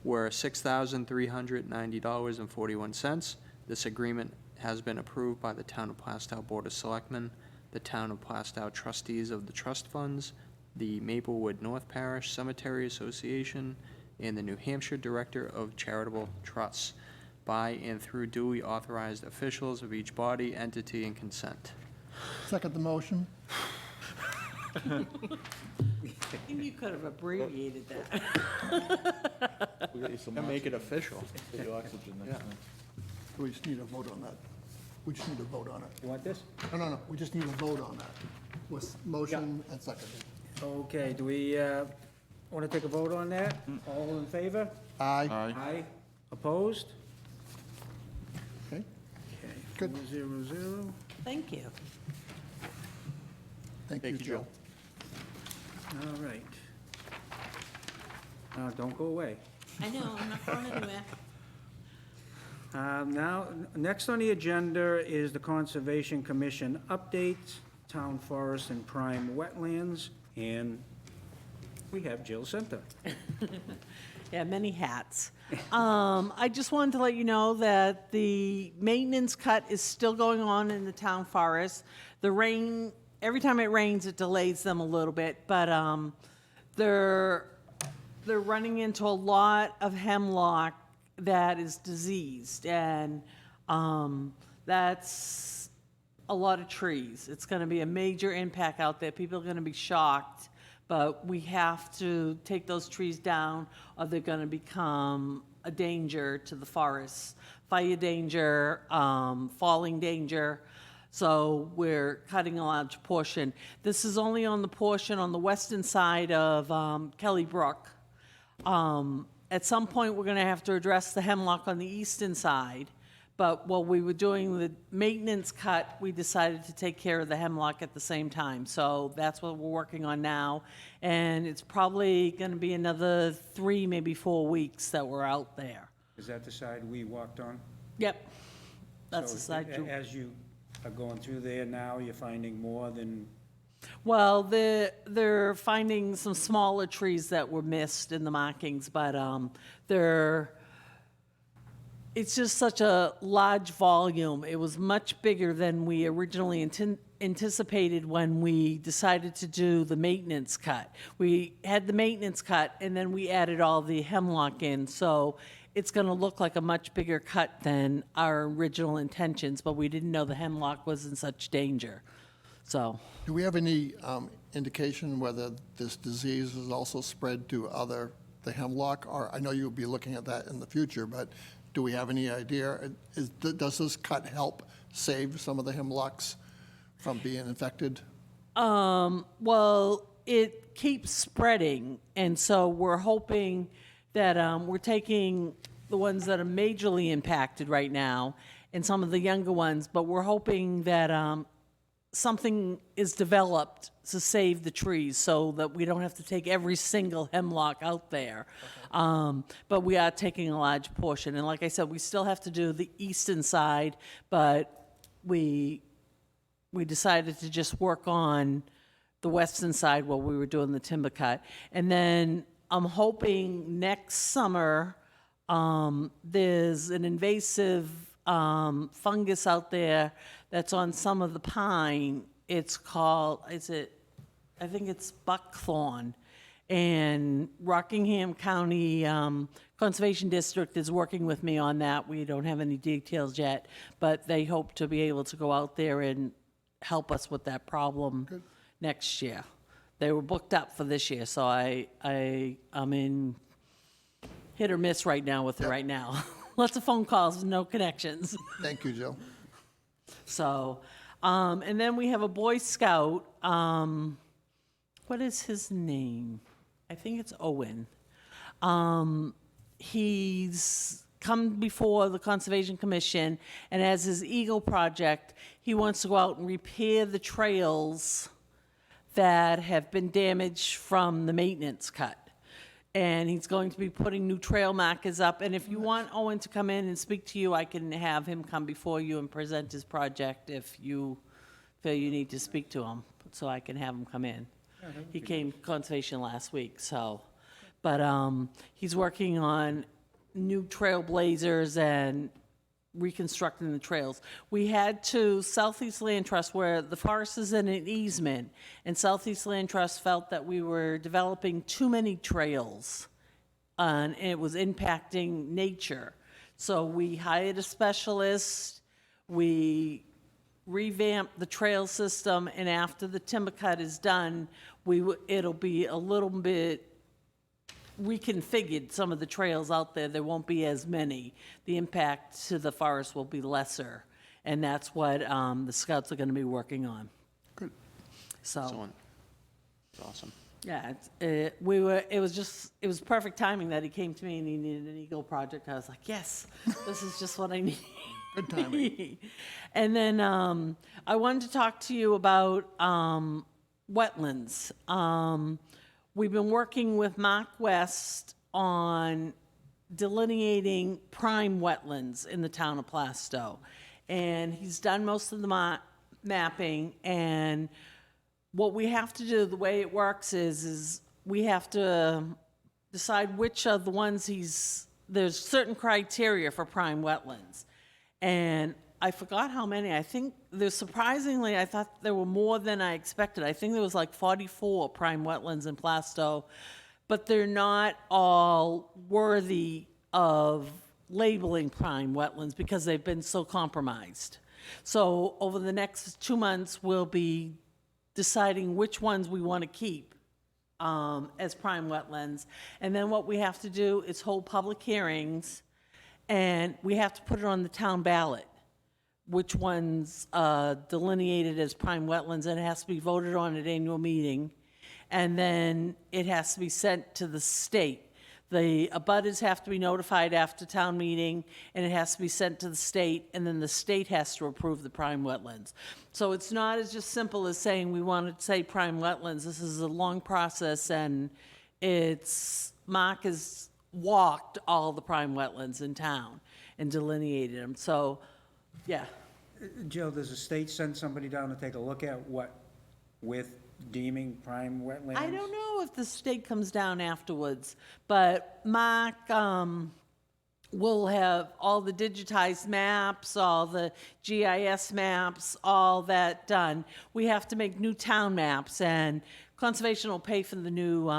were $6,390.41. This agreement has been approved by the Town of Plaistow Board of Selectmen, the Town of Plaistow trustees of the trust funds, the Maplewood North Parish Cemetery Association, and the New Hampshire Director of Charitable Trusts, by and through duly authorized officials of each body, entity, and consent. Second the motion. I think you could have abbreviated that. We got you some And make it oxygen. official. Get you oxygen next time. We just need a vote on that. We just need a vote on it. You want this? No, we just need a vote on that. With motion and second. Okay, do we want to take a vote on that? All in favor? Aye. Aye. Aye. Opposed? Okay. Okay, Good. 400. Thank you. Thank you, Joe. All right. Don't go away. I know, I'm not going anywhere. Now, next on the agenda is the Conservation Commission updates, town forest and prime wetlands, and we have Jill Center. Yeah, many hats. I just wanted to let you know that the maintenance cut is still going on in the town forest. The rain, every time it rains, it delays them a little bit, but they're running into a lot of hemlock that is diseased, and that's a lot of trees. It's going to be a major impact out there. People are going to be shocked, but we have to take those trees down or they're going to become a danger to the forests. Fire danger, falling danger. So we're cutting a large portion. This is only on the portion on the western side of Kelly Brook. At some point, we're going to have to address the hemlock on the eastern side, but while we were doing the maintenance cut, we decided to take care of the hemlock at the same time. So that's what we're working on now, and it's probably going to be another 3, maybe 4 weeks that we're out there. Is that the side we walked on? Yep, that's the So, side. As you are going through there now, you're finding more than, Well, they're finding some smaller trees that were missed in the markings, but they're it's just such a large volume. It was much bigger than we originally anticipated when we decided to do the maintenance cut. We had the maintenance cut, and then we added all the hemlock in, so it's going to look like a much bigger cut than our original intentions, but we didn't know the hemlock was in such danger. So, Do we have any indication whether this disease is also spread to the hemlock? Or I know you'll be looking at that in the future, but do we have any idea? Does this cut help save some of the hemlocks from being infected? well, it keeps spreading, and so we're hoping that we're taking the ones that are majorly impacted right now and some of the younger ones, but we're hoping that something is developed to save the trees so that we don't have to take every single hemlock out there. But we are taking a large portion. And like I said, we still have to do the eastern side, but we decided to just work on the western side while we were doing the timber cut. And then I'm hoping next summer, there's an invasive fungus out there that's on some of the pine. It's called, I think it's buckthorn. And Rockingham County Conservation District is working with me on that. We don't have any details yet, but they hope to be able to go out there and help us with that problem next year. They were booked up for this year, so I'm in hit or miss right now with it right now. Lots of phone calls, no connections. Thank you, Jill. So, and then we have a Boy Scout. What is his name? I think it's Owen. He's come before the Conservation Commission, and as his Eagle project, he wants to go out and repair the trails that have been damaged from the maintenance cut. And he's going to be putting new trail markers up. And if you want Owen to come in and speak to you, I can have him come before you and present his project if you feel you need to speak to him, so I can have him come in. He came to Conservation last week, so. But he's working on new trailblazers and reconstructing the trails. We had to Southeast Land Trust, where the forest is in an easement, and Southeast Land Trust felt that we were developing too many trails, and it was impacting nature. So we hired a specialist, we revamped the trail system, and after the timber cut is done, it'll be a little bit reconfigured, some of the trails out there. There won't be as many. The impact to the forest will be lesser, and that's what the scouts are going to be working on. Good. So, Excellent. That's awesome. yeah, it was perfect timing that he came to me and he needed an Eagle project. I was like, yes, this is just what I need. Good timing. And then I wanted to talk to you about wetlands. We've been working with Mark West on delineating prime wetlands in the town of Plaistow. And he's done most of the mapping, and what we have to do, the way it works is we have to decide which of the ones there's certain criteria for prime wetlands. And I forgot how many. I think surprisingly, I thought there were more than I expected. I think there was like 44 prime wetlands in Plaistow, but they're not all worthy of labeling prime wetlands because they've been so compromised. So over the next 2 months, we'll be deciding which ones we want to keep as prime wetlands. And then what we have to do is hold public hearings, and we have to put it on the town ballot, which ones delineated as prime wetlands, and it has to be voted on at annual meeting, and then it has to be sent to the state. The abutters have to be notified after town meeting, and it has to be sent to the state, and then the state has to approve the prime wetlands. So it's not as just simple as saying we want to say prime wetlands. This is a long process, and Mark has walked all the prime wetlands in town and delineated them. So, yeah. Jill, does the state send somebody down to take a look at with deeming prime wetlands? I don't know if the state comes down afterwards, but Mark we'll have all the digitized maps, all the GIS maps, all that done. We have to make new town maps, and Conservation will pay for the new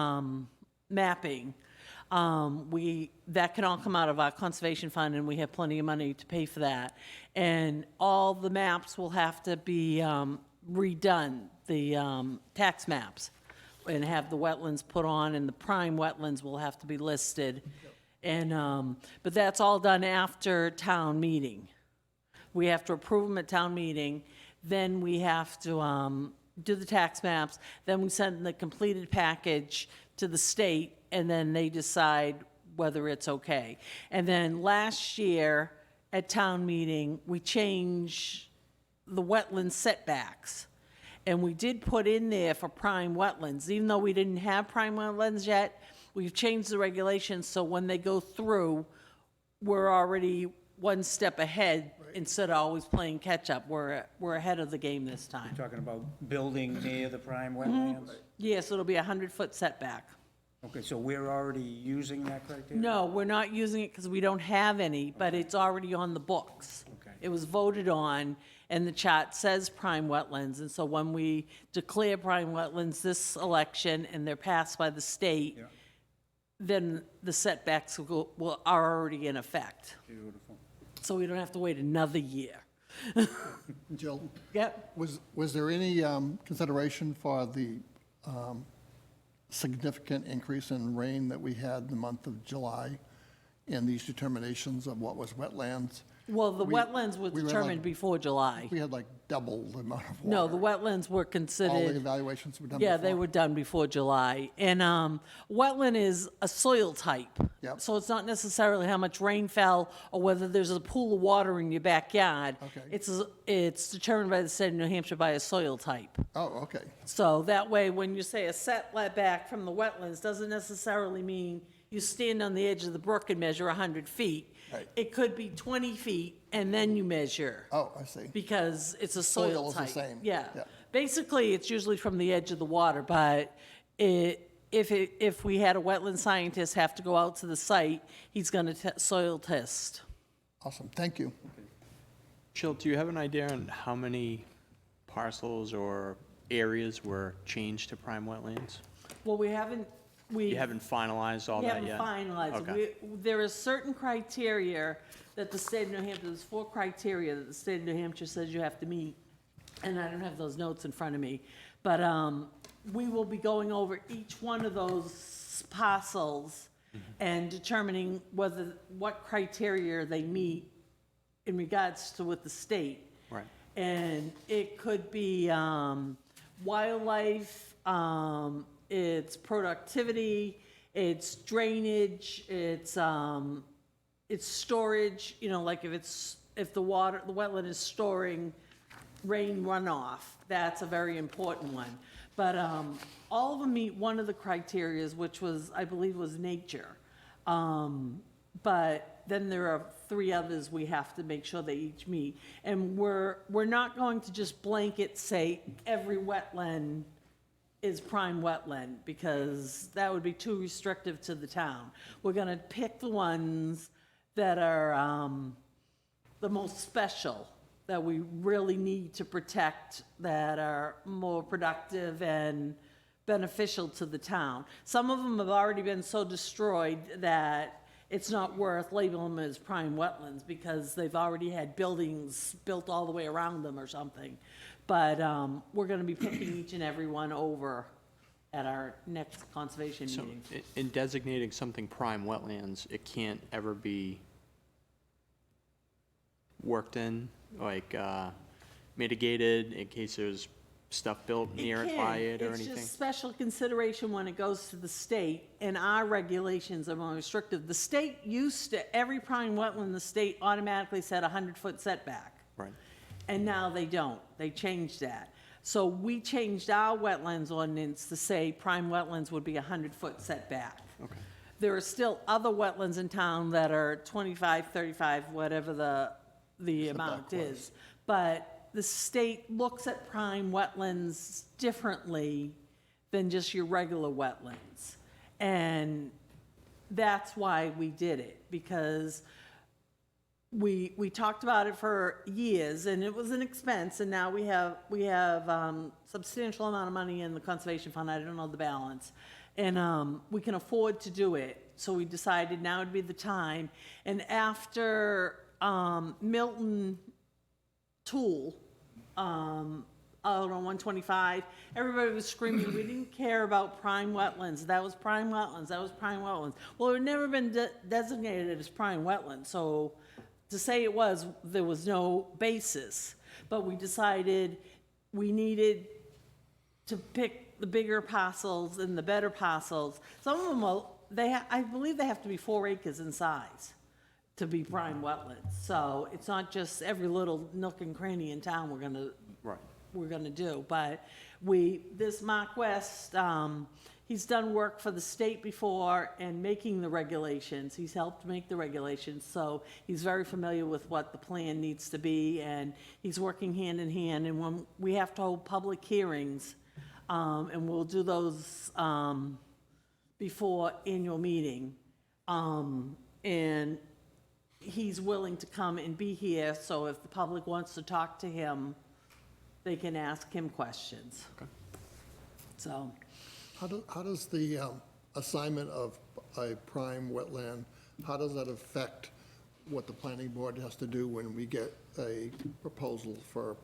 mapping. That can all come out of our conservation fund, and we have plenty of money to pay for that. And all the maps will have to be redone, the tax maps, and have the wetlands put on, and the prime wetlands will have to be listed. And, but that's all done after town meeting. We have to approve them at town meeting, then we have to do the tax maps, then we send the completed package to the state, and then they decide whether it's okay. And then last year at town meeting, we changed the wetland setbacks. And we did put in there for prime wetlands, even though we didn't have prime wetlands yet, we've changed the regulations, so when they go through, we're already one step ahead instead of always playing catch-up. We're ahead of the game this time. Talking about building near the prime wetlands? Yes, it'll be a 100-foot setback. Okay, so we're already using that criteria? No, we're not using it because we don't have any, but it's already on the books. Okay. It was voted on, and the chart says prime wetlands, and so when we declare prime wetlands this election, and they're passed by the state, Yeah. then the setbacks are already in effect. Beautiful. So we don't have to wait another year. Jill, Yep. was there any consideration for the significant increase in rain that we had in the month of July and these determinations of what was wetlands? Well, the wetlands were we were determined like- before July. We had like double the amount of water. No, the wetlands were All the considered, evaluations were done yeah, before? they were done before July. And wetland is a soil type. Yep. So it's not necessarily how much rain fell or whether there's a pool of water in your backyard. Okay. It's determined by the state of New Hampshire by a soil type. Oh, okay. So that way, when you say a setback from the wetlands, doesn't necessarily mean you stand on the edge of the brook and measure 100 feet. Right. It could be 20 feet, and then you measure. Oh, I see. Because it's a Soil soil is the type. same. Yeah. Yeah. Basically, it's usually from the edge of the water, but if we had a wetland scientist have to go out to the site, he's gonna soil test. Awesome, thank you. Jill, do you have an idea on how many parcels or areas were changed to prime wetlands? Well, we haven't finalized all We that haven't yet? finalized it. Okay. There is certain criteria that the state of New Hampshire, there's 4 criteria that the state of New Hampshire says you have to meet, and I don't have those notes in front of me. But we will be going over each one of those parcels and determining what criteria they meet in regards to with the state. Right. And it could be wildlife, it's productivity, it's drainage, it's storage, like if the wetland is storing rain runoff, that's a very important one. But all of them meet one of the criterias, which was, I believe, was nature. But then there are 3 others we have to make sure they each meet. And we're not going to just blanket say every wetland is prime wetland, because that would be too restrictive to the town. We're gonna pick the ones that are the most special, that we really need to protect, that are more productive and beneficial to the town. Some of them have already been so destroyed that it's not worth labeling them as prime wetlands, because they've already had buildings built all the way around them or something. But we're gonna be picking each and every one over at our next conservation So meeting. in designating something prime wetlands, it can't ever be worked in, like mitigated in case there's stuff built near it, by it, or It's anything? just special consideration when it goes to the state, and our regulations are more restrictive. The state used to, every prime wetland, the state automatically set a 100-foot setback. Right. And now they don't. They changed that. So we changed our wetlands ordinance to say prime wetlands would be a 100-foot setback. Okay. There are still other wetlands in town that are 25, 35, whatever the amount is. But the state looks at prime wetlands differently than just your regular wetlands. And that's why we did it, because we talked about it for years, and it was an expense, and now we have substantial amount of money in the conservation fund, I don't know the balance, and we can afford to do it, so we decided now would be the time, and after Milton Tool, out on 125, everybody was screaming, we didn't care about prime wetlands, that was prime wetlands, that was prime wetlands. Well, it had never been designated as prime wetlands, so to say it was, there was no basis. But we decided we needed to pick the bigger parcels and the better parcels. Some of them, I believe they have to be 4 acres in size to be prime wetlands. So it's not just every little nook and cranny in town we're gonna do. But this Mark West, he's done work for the state before and making the regulations. He's helped make the regulations, so he's very familiar with what the plan needs to be, and he's working hand in hand. And when we have to hold public hearings, and we'll do those before annual meeting, and he's willing to come and be here, so if the public wants to talk to him, they can ask him questions. Okay. So. How does the assignment of a prime wetland, how does that affect what the planning board has to do when we get a proposal for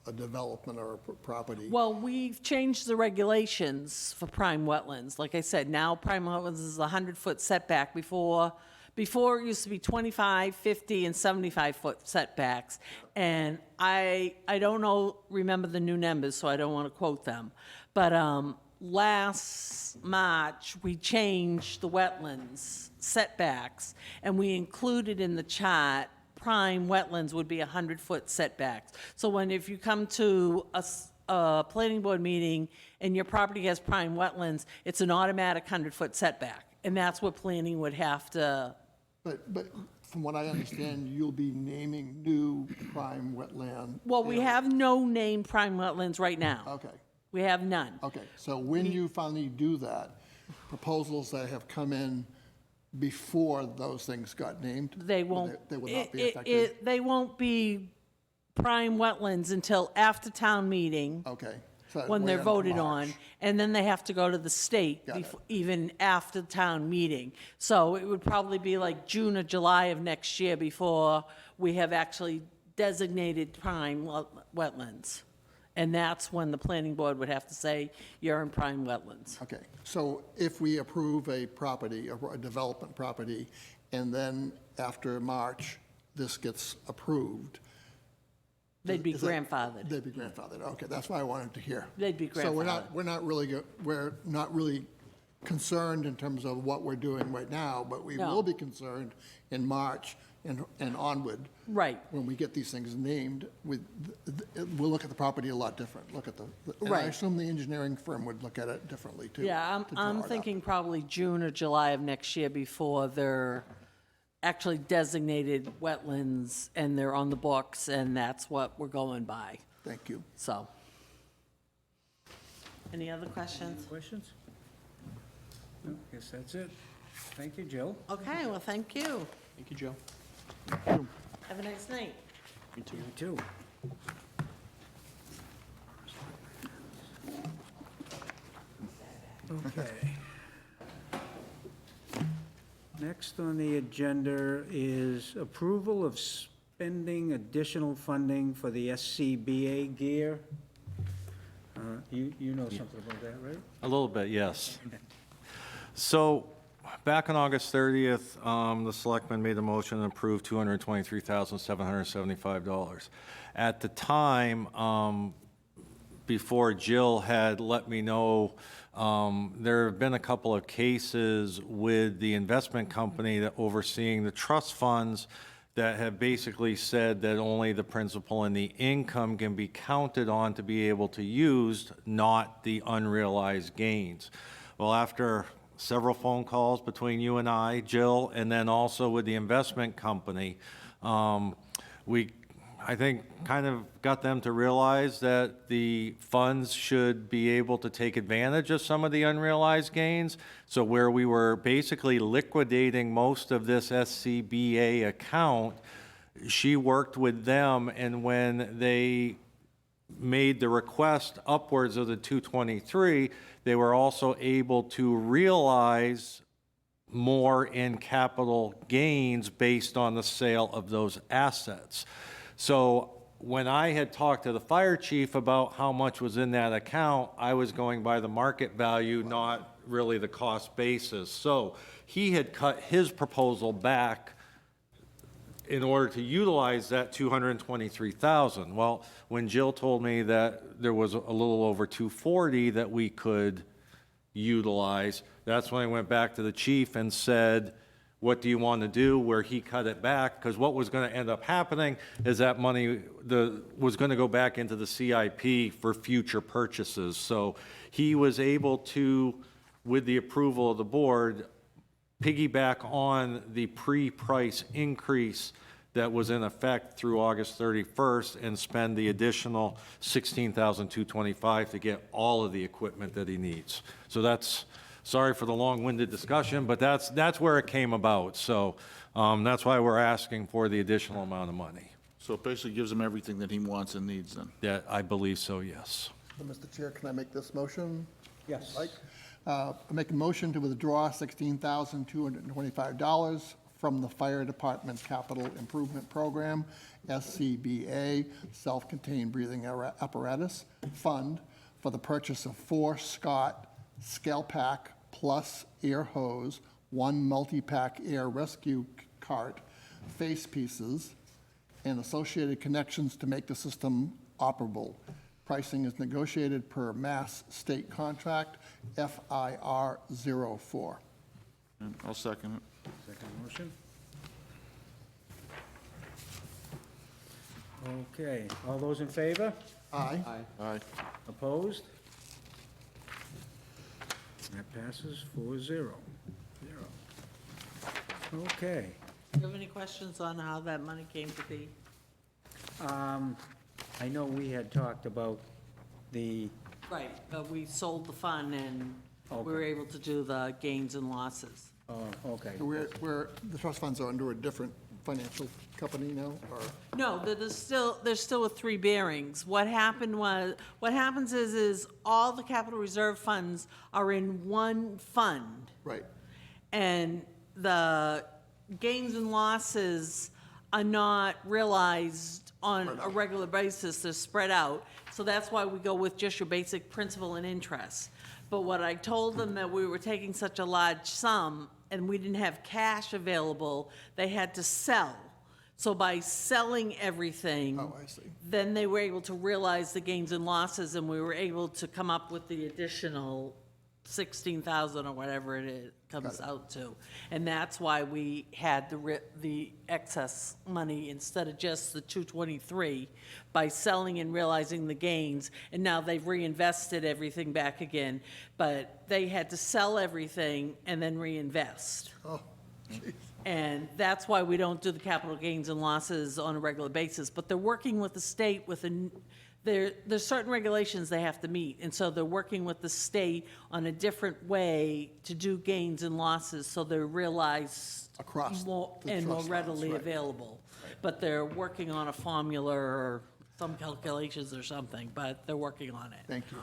a development or a property? Well, we've changed the regulations for prime wetlands. Like I said, now prime wetlands is a 100-foot setback. Before it used to be 25, 50, and 75-foot setbacks. And I don't remember the new numbers, so I don't want to quote them. But last March, we changed the wetlands setbacks, and we included in the chart prime wetlands would be 100-foot setbacks. So if you come to a planning board meeting and your property has prime wetlands, it's an automatic 100-foot setback, and that's what planning would have to. But from what I understand, you'll be naming new prime wetland. Well, we have no named prime wetlands right now. Okay. We have none. Okay, so when you finally do that, proposals that have come in before those things got named? They won't. They will not be affected? They won't be prime wetlands until after town meeting. Okay. So When way they're into voted March. on, and then they have to go to the state Got it. even after town meeting. So it would probably be like June or July of next year before we have actually designated prime wetlands. And that's when the planning board would have to say, you're in prime wetlands. Okay, so if we approve a property, a development property, and then after March, this gets approved. They'd be is that- grandfathered. They'd be grandfathered, okay, that's what I wanted to hear. They'd be So we're grandfathered. we're not really concerned in terms of what we're doing right now, but we No. will be concerned in March and onward. Right. When we get these things named, we'll look at the property a lot different, look at and I Right. assume the engineering firm would look at it differently too. Yeah, to draw I'm it up. thinking probably June or July of next year before they're actually designated wetlands and they're on the books, and that's what we're going by, Thank you. so. Any other questions? Questions? No, guess that's it. Thank you, Jill. Okay, well, thank you. Thank you, Joe. Have a nice night. You too. You too. Okay. Next on the agenda is approval of spending additional funding for the SCBA gear. You know something about that, right? A little bit, yes. So, back on August 30th, the selectmen made a motion and approved $223,775. At the time, before Jill had let me know, there have been a couple of cases with the investment company that overseeing the trust funds that have basically said that only the principal and the income can be counted on to be able to use, not the unrealized gains. Well, after several phone calls between you and I, Jill, and then also with the investment company, I think, kind of got them to realize that the funds should be able to take advantage of some of the unrealized gains. So where we were basically liquidating most of this SCBA account, she worked with them, and when they made the request upwards of the 223, they were also able to realize more in capital gains based on the sale of those assets. So when I had talked to the fire chief about how much was in that account, I was going by the market value, not really the cost basis. So he had cut his proposal back in order to utilize that 223,000. Well, when Jill told me that there was a little over 240 that we could utilize, that's when I went back to the chief and said, what do you want to do, where he cut it back? Because what was going to end up happening is that money was going to go back into the CIP for future purchases. So he was able to, with the approval of the board, piggyback on the pre-price increase that was in effect through August 31st and spend the additional $16,225 to get all of the equipment that he needs. So that's, sorry for the long-winded discussion, but that's where it came about. So that's why we're asking for the additional amount of money. So it basically gives him everything that he wants and needs then? Yeah, I believe so, yes. Mr. Chair, can I make this motion? Yes. Like, I make a motion to withdraw $16,225 from the Fire Department Capital Improvement Program, SCBA, Self-Contained Breathing Apparatus Fund, for the purchase of 4 Scott Scale Pack Plus air hose, 1 multi-pack air rescue cart, face pieces, and associated connections to make the system operable. Pricing is negotiated per Mass State Contract FIR 04. And I'll second it. Second motion. Okay, all those in favor? Aye. Aye. Opposed? That passes 4-0. Okay. Do you have any questions on how that money came to be? I know we had talked about the, Right, but we sold the fund and we were Okay. able to do the gains and losses. okay. We're, the trust funds are under a different financial company now, or? No, there's still with 3 bearings. What happens is all the capital reserve funds are in one fund. Right. And the gains and losses are not realized on a regular basis, they're spread out. So that's why we go with just your basic principal and interest. But what I told them that we were taking such a large sum and we didn't have cash available, they had to sell. So by selling everything, Oh, I see. then they were able to realize the gains and losses, and we were able to come up with the additional 16,000 or whatever it comes out to. And that's why we had the excess money instead of just the 223 by selling and realizing the gains. And now they've reinvested everything back again. But they had to sell everything and then reinvest. Oh, geez. And that's why we don't do the capital gains and losses on a regular basis. But they're working with the state with there's certain regulations they have to meet, and so they're working with the state on a different way to do gains and losses, so they're realized Across more the and more trust funds, readily right. available. But they're working on a formula or some calculations or something, but they're working on it. Thank you.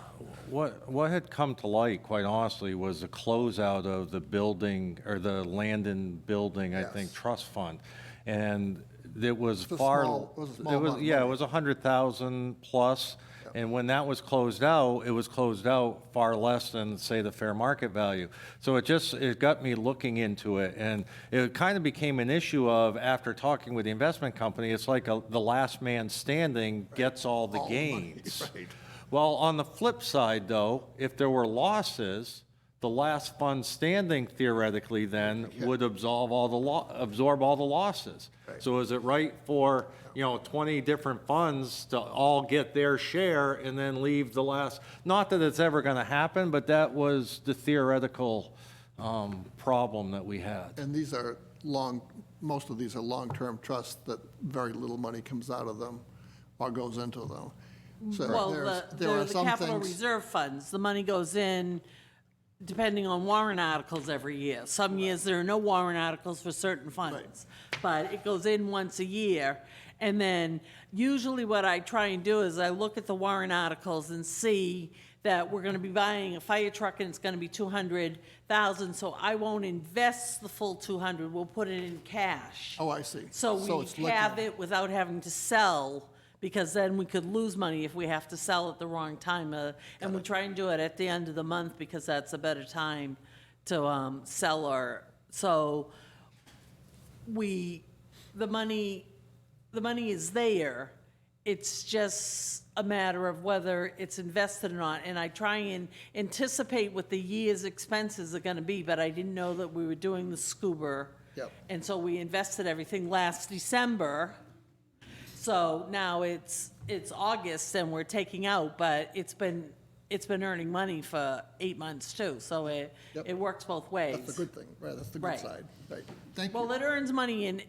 What had come to light, quite honestly, was the closeout of the building, or the land and building, I think, Yes. trust fund. And it was It's a far. small- it was a small amount of Yeah, it money. was 100,000 plus. And when that was closed out, it was closed out far less than, say, the fair market value. So it got me looking into it, and it kind of became an issue of, after talking with the investment company, it's like the last man standing gets all the All the money, gains. right. Well, on the flip side, though, if there were losses, the last fund standing theoretically then would absorb all the losses. Right. So is it right for, 20 different funds to all get their share and then leave the last? Not that it's ever going to happen, but that was the theoretical problem that we had. And these are most of these are long-term trusts that very little money comes out of them. or goes into them. So Well, there are the some capital things. reserve funds, the money goes in depending on warrant articles every year. Some years there are no warrant articles for certain funds, but it goes in once a year. And then usually what I try and do is I look at the warrant articles and see that we're gonna be buying a fire truck and it's gonna be 200,000, so I won't invest the full 200, we'll put it in cash. Oh, I see. So we it's liquid. have it without having to sell, because then we could lose money if we have to sell at the wrong time. And we try and do it at the end of the month because that's a better time to sell our, so the money is there. It's just a matter of whether it's invested or not. And I try and anticipate what the year's expenses are gonna be, but I didn't know that we were doing the scuba. Yep. And so we invested everything last December. So now it's August and we're taking out, but it's been earning money for 8 months too. So Yep. it works both ways. That's the good thing, right, that's the good Right. side. Right, thank Well, you. it earns money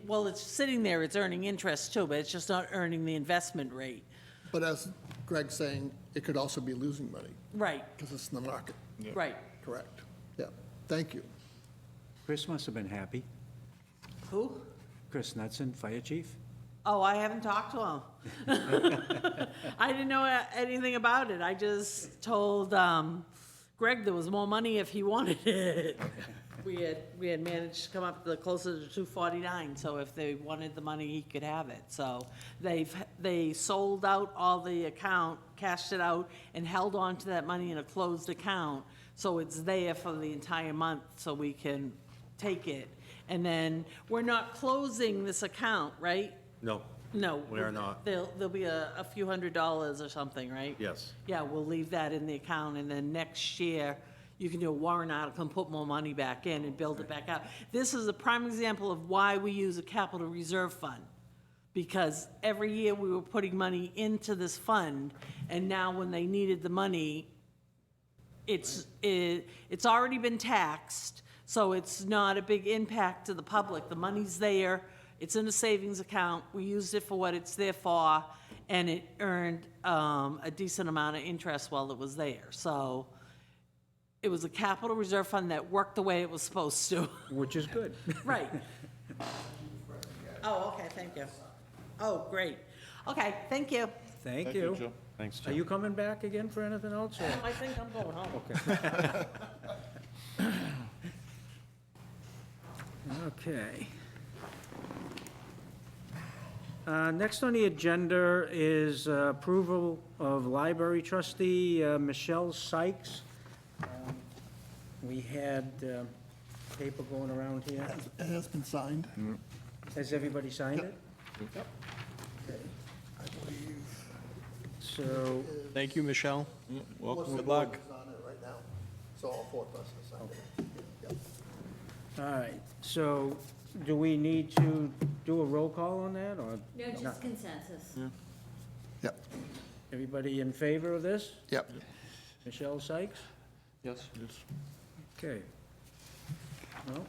well, it's sitting there, it's earning interest too, but it's just not earning the investment rate. But as Greg's saying, it could also be losing money, Right, because it's in the market, right. correct? Yeah, thank you. Chris must have been happy. Who? Chris Knudsen, Fire Chief. Oh, I haven't talked to him. I didn't know anything about it. I just told Greg there was more money if he wanted it. We had managed to come up to closer to 249, so if they wanted the money, he could have it. So they sold out all the account, cashed it out, and held on to that money in a closed account, so it's there for the entire month, so we can take it. And then, we're not closing this account, right? No, No. We are not. There'll be a few $100s or something, right? yes. Yeah, we'll leave that in the account, and then next year, you can do a warrant article and put more money back in and build it back out. This is a prime example of why we use a capital reserve fund. Because every year we were putting money into this fund, and now when they needed the money, it's already been taxed, so it's not a big impact to the public. The money's there, it's in a savings account, we used it for what it's there for, and it earned a decent amount of interest while it was there. So it was a capital reserve fund that worked the way it was supposed to. Which is good. Right. Oh, okay, thank you. Oh, great. Okay, thank you. Thank you. Joe. Thanks, Are Joe. you coming back again for anything else? or- I think I'm going home. Okay. Next on the agenda is approval of library trustee Michelle Sykes. We had paper going around here. It has been signed. Has everybody signed it? I believe. So, Thank you, Michelle. Most of the Good luck. board is on it right now, so all four of us are signed it. Yep. all right, so do we need to do a roll call on that, or No, just consensus. Yep, everybody in favor of this? yep. Michelle Sykes? Yes. Yes. Okay. Well,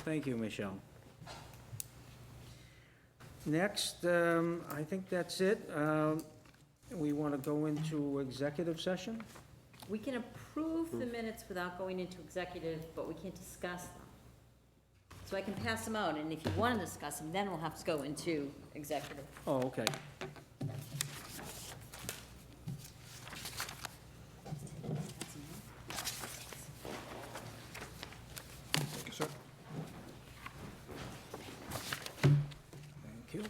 thank you, Michelle. Next, I think that's it. We want to go into executive session? We can approve the minutes without going into executive, but we can't discuss them. So I can pass them out, and if you want to discuss them, then we'll have to go into executive. Oh, okay. Thank you, sir. Thank you.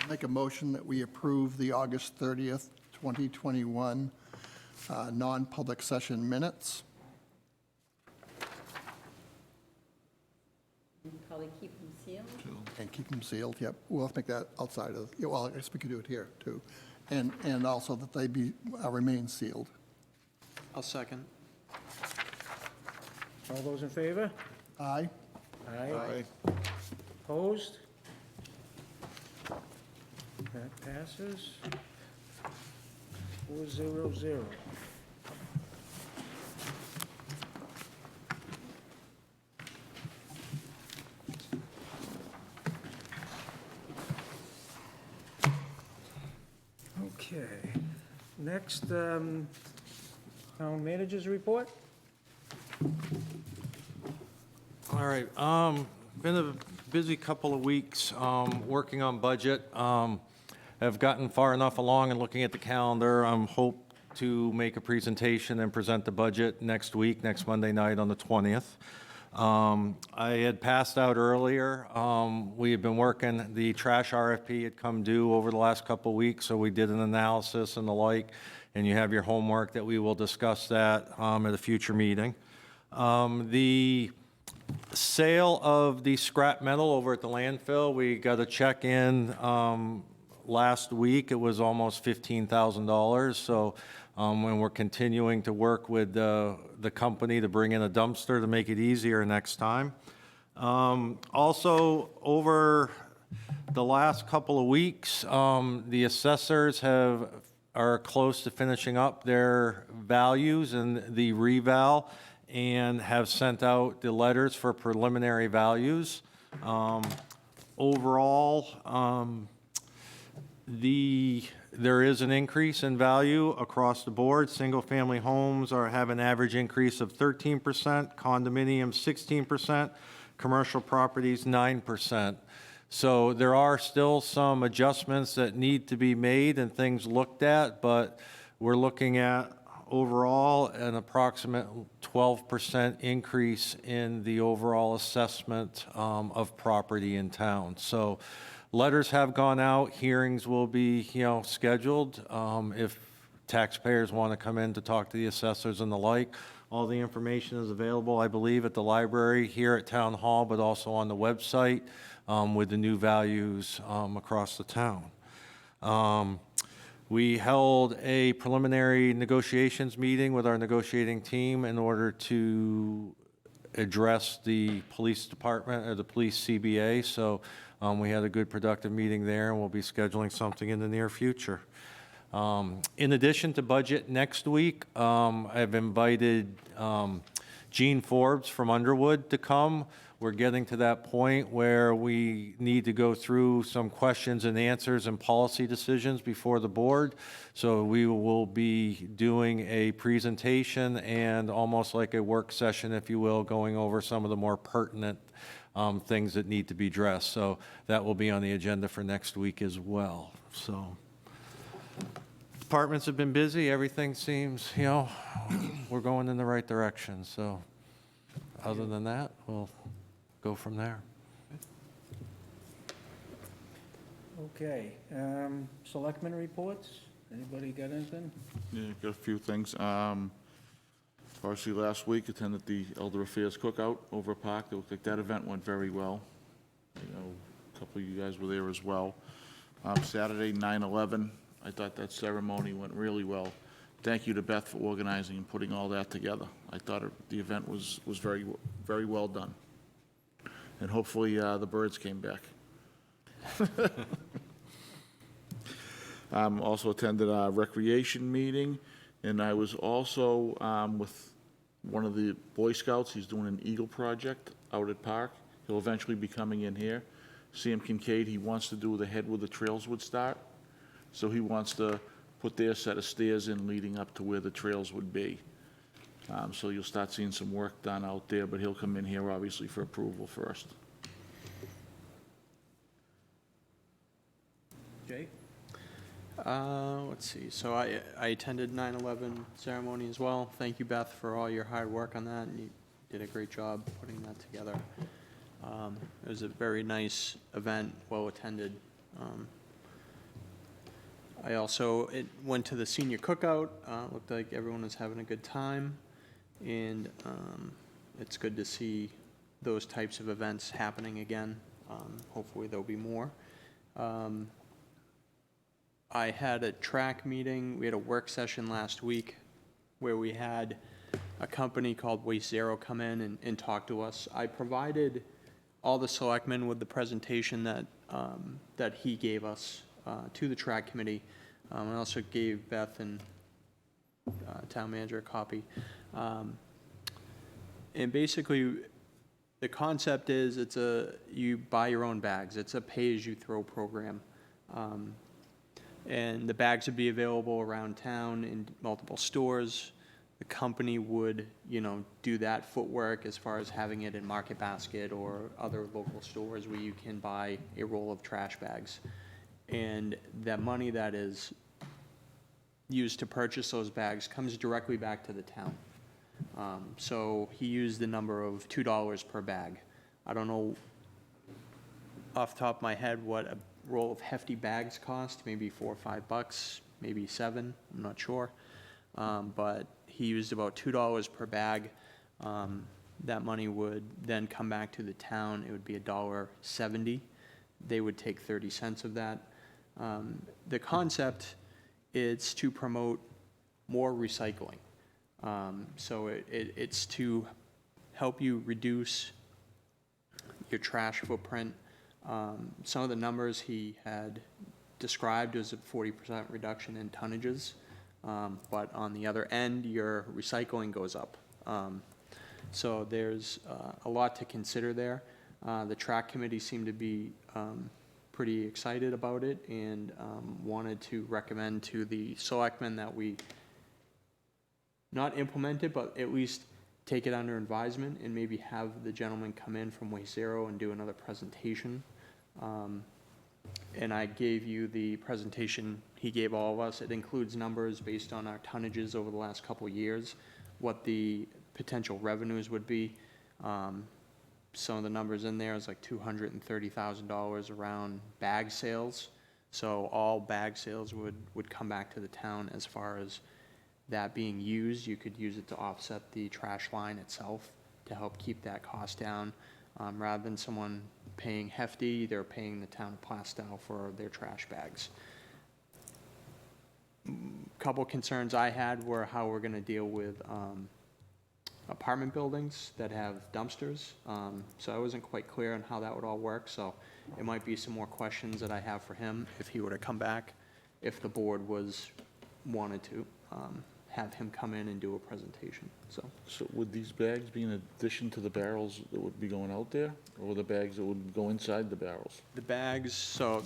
Make a motion that we approve the August 30th, 2021 non-public session minutes. Probably keep them sealed. And keep them sealed, yep. We'll have to make that outside of, yeah, well, I guess we could do it here, too. And also that they be, remain sealed. I'll second. All those in favor? Aye. Aye. Opposed? That passes. 400. Okay. Next, town managers report? All right, been a busy couple of weeks, working on budget. Have gotten far enough along and looking at the calendar. Hope to make a presentation and present the budget next week, next Monday night on the 20th. I had passed out earlier. We had been working, the trash RFP had come due over the last couple of weeks, so we did an analysis and the like, and you have your homework that we will discuss that at a future meeting. The sale of the scrap metal over at the landfill, we got a check in last week. It was almost $15,000, so when we're continuing to work with the company to bring in a dumpster to make it easier next time. Also, over the last couple of weeks, the assessors are close to finishing up their values and the reval, and have sent out the letters for preliminary values. Overall, there is an increase in value across the board. Single-family homes have an average increase of 13%, condominiums 16%, commercial properties 9%. So there are still some adjustments that need to be made and things looked at, but we're looking at overall an approximate 12% increase in the overall assessment of property in town. So letters have gone out, hearings will be, scheduled if taxpayers want to come in to talk to the assessors and the like. All the information is available, I believe, at the library here at Town Hall, but also on the website with the new values across the town. We held a preliminary negotiations meeting with our negotiating team in order to address the police department, or the police CBA. So we had a good productive meeting there, and we'll be scheduling something in the near future. In addition to budget next week, I've invited Gene Forbes from Underwood to come. We're getting to that point where we need to go through some questions and answers and policy decisions before the board. So we will be doing a presentation and almost like a work session, if you will, going over some of the more pertinent things that need to be addressed. So that will be on the agenda for next week as well. So departments have been busy. Everything seems, we're going in the right direction. So other than that, we'll go from there. Okay, selectmen reports? Anybody got anything? Yeah, got a few things. Obviously, last week attended the Elder Affairs Cookout over at Park. It looked like that event went very well. A couple of you guys were there as well. Saturday, 9/11, I thought that ceremony went really well. Thank you to Beth for organizing and putting all that together. I thought the event was very, very well done. And hopefully the birds came back. Also attended a recreation meeting, and I was also with one of the Boy Scouts. He's doing an Eagle project out at Park. He'll eventually be coming in here. Sam Kincaid, he wants to do the head where the trails would start. So he wants to put their set of stairs in leading up to where the trails would be. So you'll start seeing some work done out there, but he'll come in here obviously for approval first. Jay? Let's see, so I attended 9/11 ceremony as well. Thank you, Beth, for all your hard work on that, and you did a great job putting that together. It was a very nice event, well attended. I also went to the senior cookout. Looked like everyone was having a good time, and it's good to see those types of events happening again. Hopefully there'll be more. I had a track meeting. We had a work session last week where we had a company called Waste Zero come in and talk to us. I provided all the selectmen with the presentation that he gave us to the track committee. I also gave Beth and town manager a copy. And basically, the concept is you buy your own bags. It's a pay-as-you-throw program. And the bags would be available around town in multiple stores. The company would, do that footwork as far as having it in Market Basket or other local stores where you can buy a roll of trash bags. And that money that is used to purchase those bags comes directly back to the town. So he used the number of $2 per bag. I don't know off the top of my head what a roll of hefty bags cost, maybe $4 or $5, maybe $7, I'm not sure. But he used about $2 per bag. That money would then come back to the town. It would be $1.70. They would take 30 cents of that. The concept is to promote more recycling. So it's to help you reduce your trash footprint. Some of the numbers he had described was a 40% reduction in tonnages, but on the other end, your recycling goes up. So there's a lot to consider there. The track committee seemed to be pretty excited about it and wanted to recommend to the selectmen that we not implement it, but at least take it under advisement and maybe have the gentleman come in from Waste Zero and do another presentation. And I gave you the presentation he gave all of us. It includes numbers based on our tonnages over the last couple of years, what the potential revenues would be. Some of the numbers in there is like $230,000 around bag sales. So all bag sales would come back to the town. As far as that being used, you could use it to offset the trash line itself to help keep that cost down. Rather than someone paying hefty, they're paying the town of Plaistow for their trash bags. Couple concerns I had were how we're gonna deal with apartment buildings that have dumpsters. So I wasn't quite clear on how that would all work, so it might be some more questions that I have for him if he were to come back, if the board wanted to have him come in and do a presentation, so. So would these bags be in addition to the barrels that would be going out there, or the bags that would go inside the barrels? The bags, so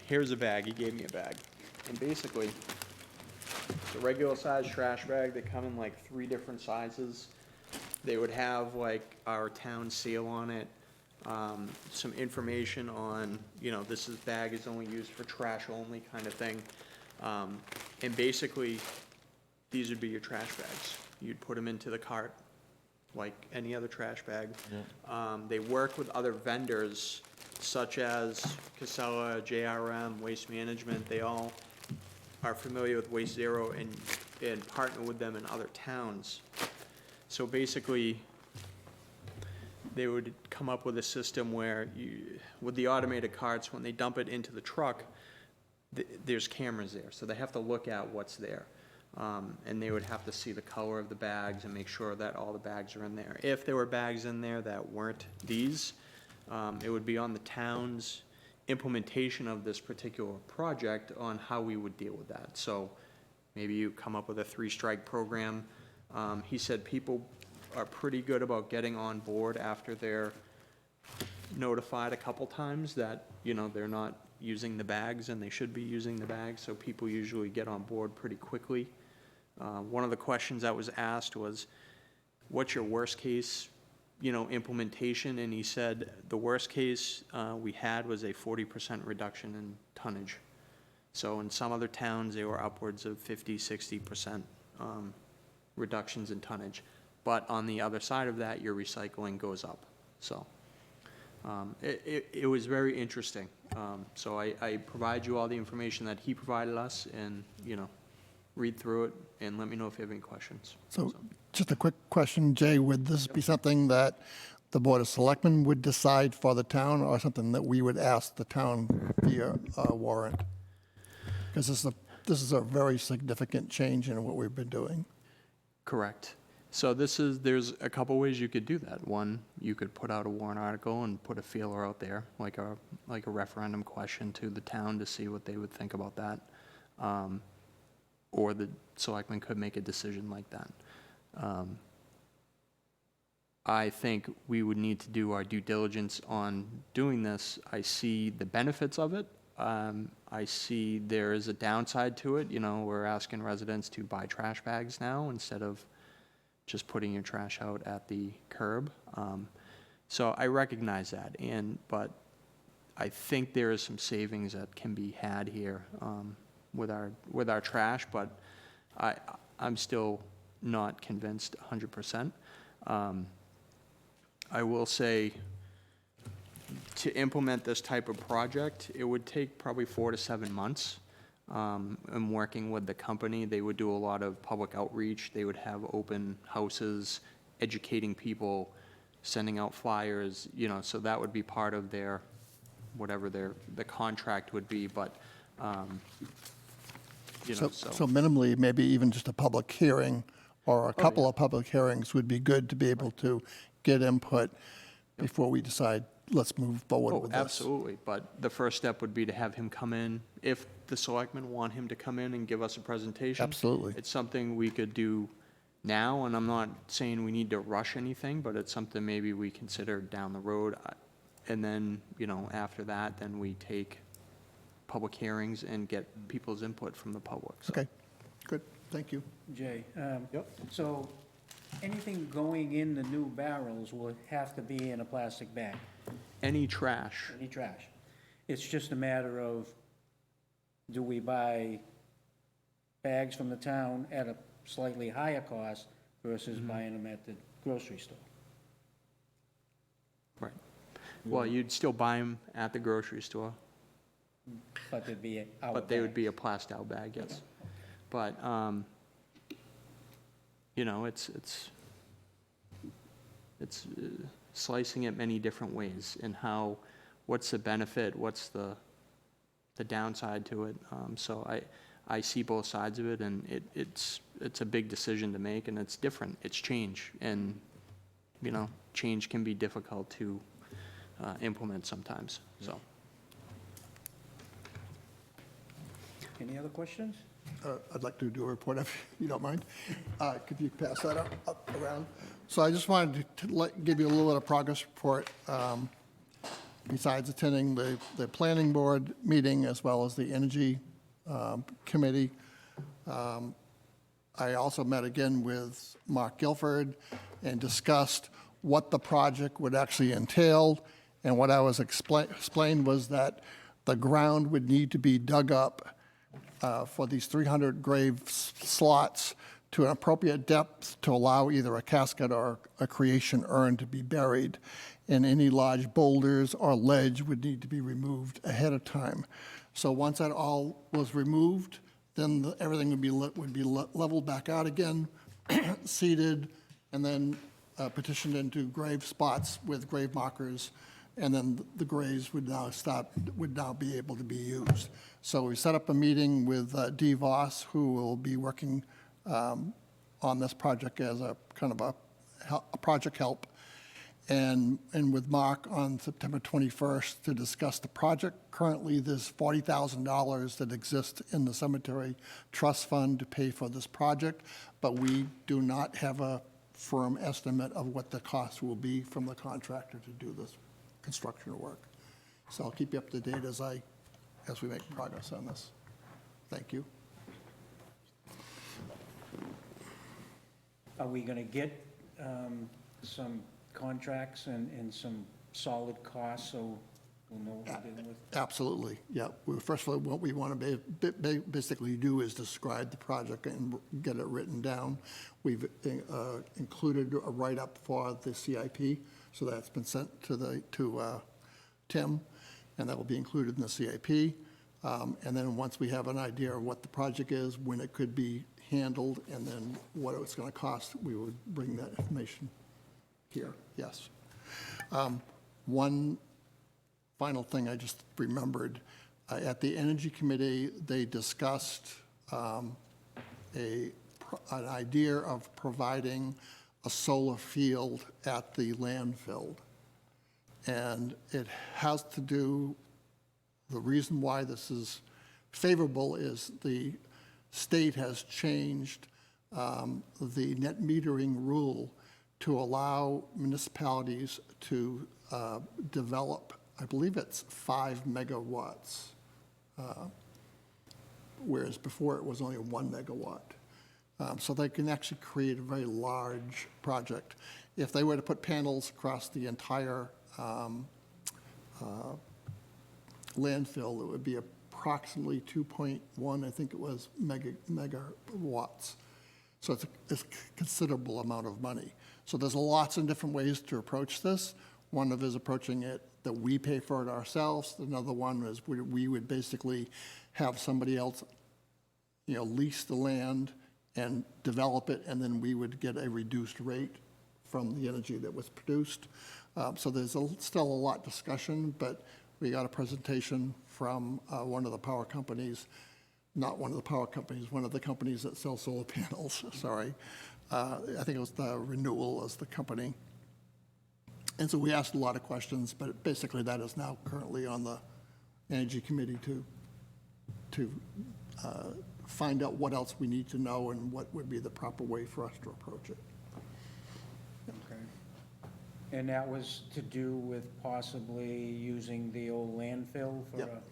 here's a bag, he gave me a bag, and basically, it's a regular size trash bag. They come in like 3 different sizes. They would have like our town seal on it, some information on, this bag is only used for trash only kind of thing. And basically, these would be your trash bags. You'd put them into the cart like any other trash bag. Yeah. They work with other vendors such as Casella, JRM, Waste Management. They all are familiar with Waste Zero and partner with them in other towns. So basically, they would come up with a system where with the automated carts, when they dump it into the truck, there's cameras there, so they have to look at what's there. And they would have to see the color of the bags and make sure that all the bags are in there. If there were bags in there that weren't these, it would be on the town's implementation of this particular project on how we would deal with that. So maybe you come up with a 3-strike program. He said people are pretty good about getting on board after they're notified a couple times that, they're not using the bags and they should be using the bags, so people usually get on board pretty quickly. One of the questions that was asked was, what's your worst case, implementation? And he said the worst case we had was a 40% reduction in tonnage. So in some other towns, they were upwards of 50, 60% reductions in tonnage. But on the other side of that, your recycling goes up. So it was very interesting. So I provide you all the information that he provided us, and, read through it and let me know if you have any questions. So just a quick question, Jay, would this be something that the Board of Selectmen would decide for the town, or something that we would ask the town via warrant? Because this is a very significant change in what we've been doing. Correct. So there's a couple ways you could do that. One, you could put out a warrant article and put a feeler out there, like a referendum question to the town to see what they would think about that. Or the selectmen could make a decision like that. I think we would need to do our due diligence on doing this. I see the benefits of it. I see there is a downside to it. You know, we're asking residents to buy trash bags now instead of just putting your trash out at the curb. So I recognize that, but I think there is some savings that can be had here with our trash, but I'm still not convinced 100%. I will say, to implement this type of project, it would take probably 4 to 7 months. I'm working with the company. They would do a lot of public outreach. They would have open houses, educating people, sending out flyers, you know, so that would be part of their, whatever the contract would be, but, you know, so. So minimally, maybe even just a public hearing or a couple of public hearings would be good to be able to get input before we decide, let's move forward with this. Absolutely, but the first step would be to have him come in, if the selectmen want him to come in and give us a presentation. Absolutely. It's something we could do now, and I'm not saying we need to rush anything, but it's something maybe we consider down the road. And then, you know, after that, then we take public hearings and get people's input from the public. So. Okay, good, thank you. Jay, so anything going in the new barrels will have to be in a plastic bag, Any trash, any trash. It's just a matter of, do we buy bags from the town at a slightly higher cost versus buying them at the grocery store? right. Well, you'd still buy them at the grocery store, But they'd be our but they would be a bags. Plaistow bag, yes. But, you know, it's slicing it many different ways, and what's the benefit, what's the downside to it. So I see both sides of it, and it's a big decision to make, and it's different. It's change, and, you know, change can be difficult to implement sometimes, so. Any other questions? I'd like to do a report if you don't mind. Could you pass that up around? So I just wanted to give you a little bit of progress report. Besides attending the planning board meeting as well as the energy committee, I also met again with Mark Guilford and discussed what the project would actually entail. And what I was explained was that the ground would need to be dug up for these 300 grave slots to an appropriate depth to allow either a casket or a creation urn to be buried, and any large boulders or ledge would need to be removed ahead of time. So once that all was removed, then everything would be leveled back out again, seeded, and then petitioned into grave spots with grave markers, and then the graves would now be able to be used. So we set up a meeting with Dee Voss, who will be working on this project as a kind of a project help, and with Mark on September 21st to discuss the project. Currently, there's $40,000 that exists in the cemetery trust fund to pay for this project, but we do not have a firm estimate of what the cost will be from the contractor to do this construction work. So I'll keep you up to date as we make progress on this. Thank you. Are we gonna get some contracts and some solid costs, so we'll know what we're dealing with? Absolutely, yeah. First of all, what we want to basically do is describe the project and get it written down. We've included a write-up for the CIP, so that's been sent to Tim, and that will be included in the CIP. And then once we have an idea of what the project is, when it could be handled, and then what it's going to cost, we would bring that information here, yes. One final thing I just remembered, at the Energy Committee, they discussed an idea of providing a solar field at the landfill. And it has to do, the reason why this is favorable is the state has changed the net metering rule to allow municipalities to develop, I believe it's 5 megawatts, whereas before it was only 1 megawatt. So they can actually create a very large project. If they were to put panels across the entire landfill, it would be approximately 2.1, I think it was, megawatts. So it's a considerable amount of money. So there's lots of different ways to approach this. One of is approaching it that we pay for it ourselves. Another one is we would basically have somebody else, lease the land and develop it, and then we would get a reduced rate from the energy that was produced. So there's still a lot discussion, but we got a presentation from one of the power companies, not one of the power companies, one of the companies that sell solar panels, sorry. I think it was the Renewal as the company. And so we asked a lot of questions, but basically that is now currently on the Energy Committee to find out what else we need to know and what would be the proper way for us to approach it. Okay. And that was to do with possibly using the old landfill for Yep.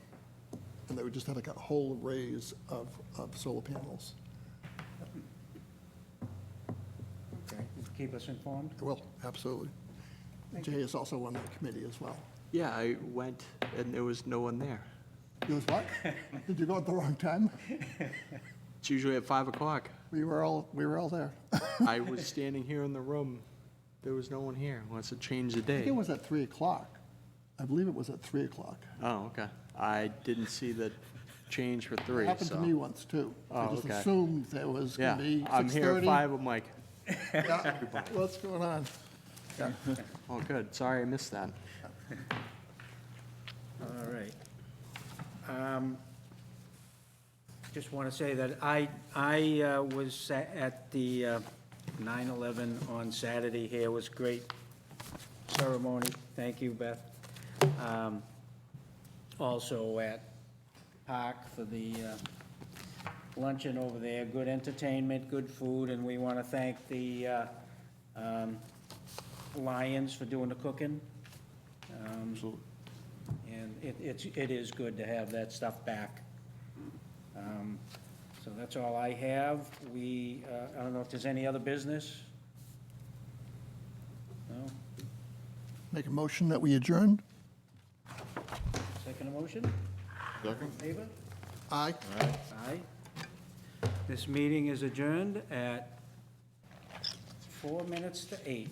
And they would just have like a whole arrays of solar panels. Okay, keep us informed. I will, absolutely. Jay is also on that committee as well. Yeah, I went and there was no one there. You was what? Did you go at the wrong time? It's usually at 5 o'clock. We were all there. I was standing here in the room. There was no one here. Wants to change the I think day. it was at 3 o'clock. I believe it was at 3 o'clock. Oh, okay. I didn't see the change for 3, It happened to so. me once, too. Oh, I just okay. assumed that it was Yeah, going to be 6:30. I'm here at 5. I'm like, Yeah, what's going on? Yeah. oh, good. Sorry I missed that. All right. Just want to say that I was at the 9/11 on Saturday here. It was a great ceremony. Thank you, Beth. Also at Park for the luncheon over there. Good entertainment, good food, and we want to thank the Lions for doing the cooking. Absolutely. And it is good to have that stuff back. So that's all I have. I don't know if there's any other business? No? Make a motion that we adjourn? Second motion? Second? Favor? Aye. Aye. This meeting is adjourned at 4 minutes to 8.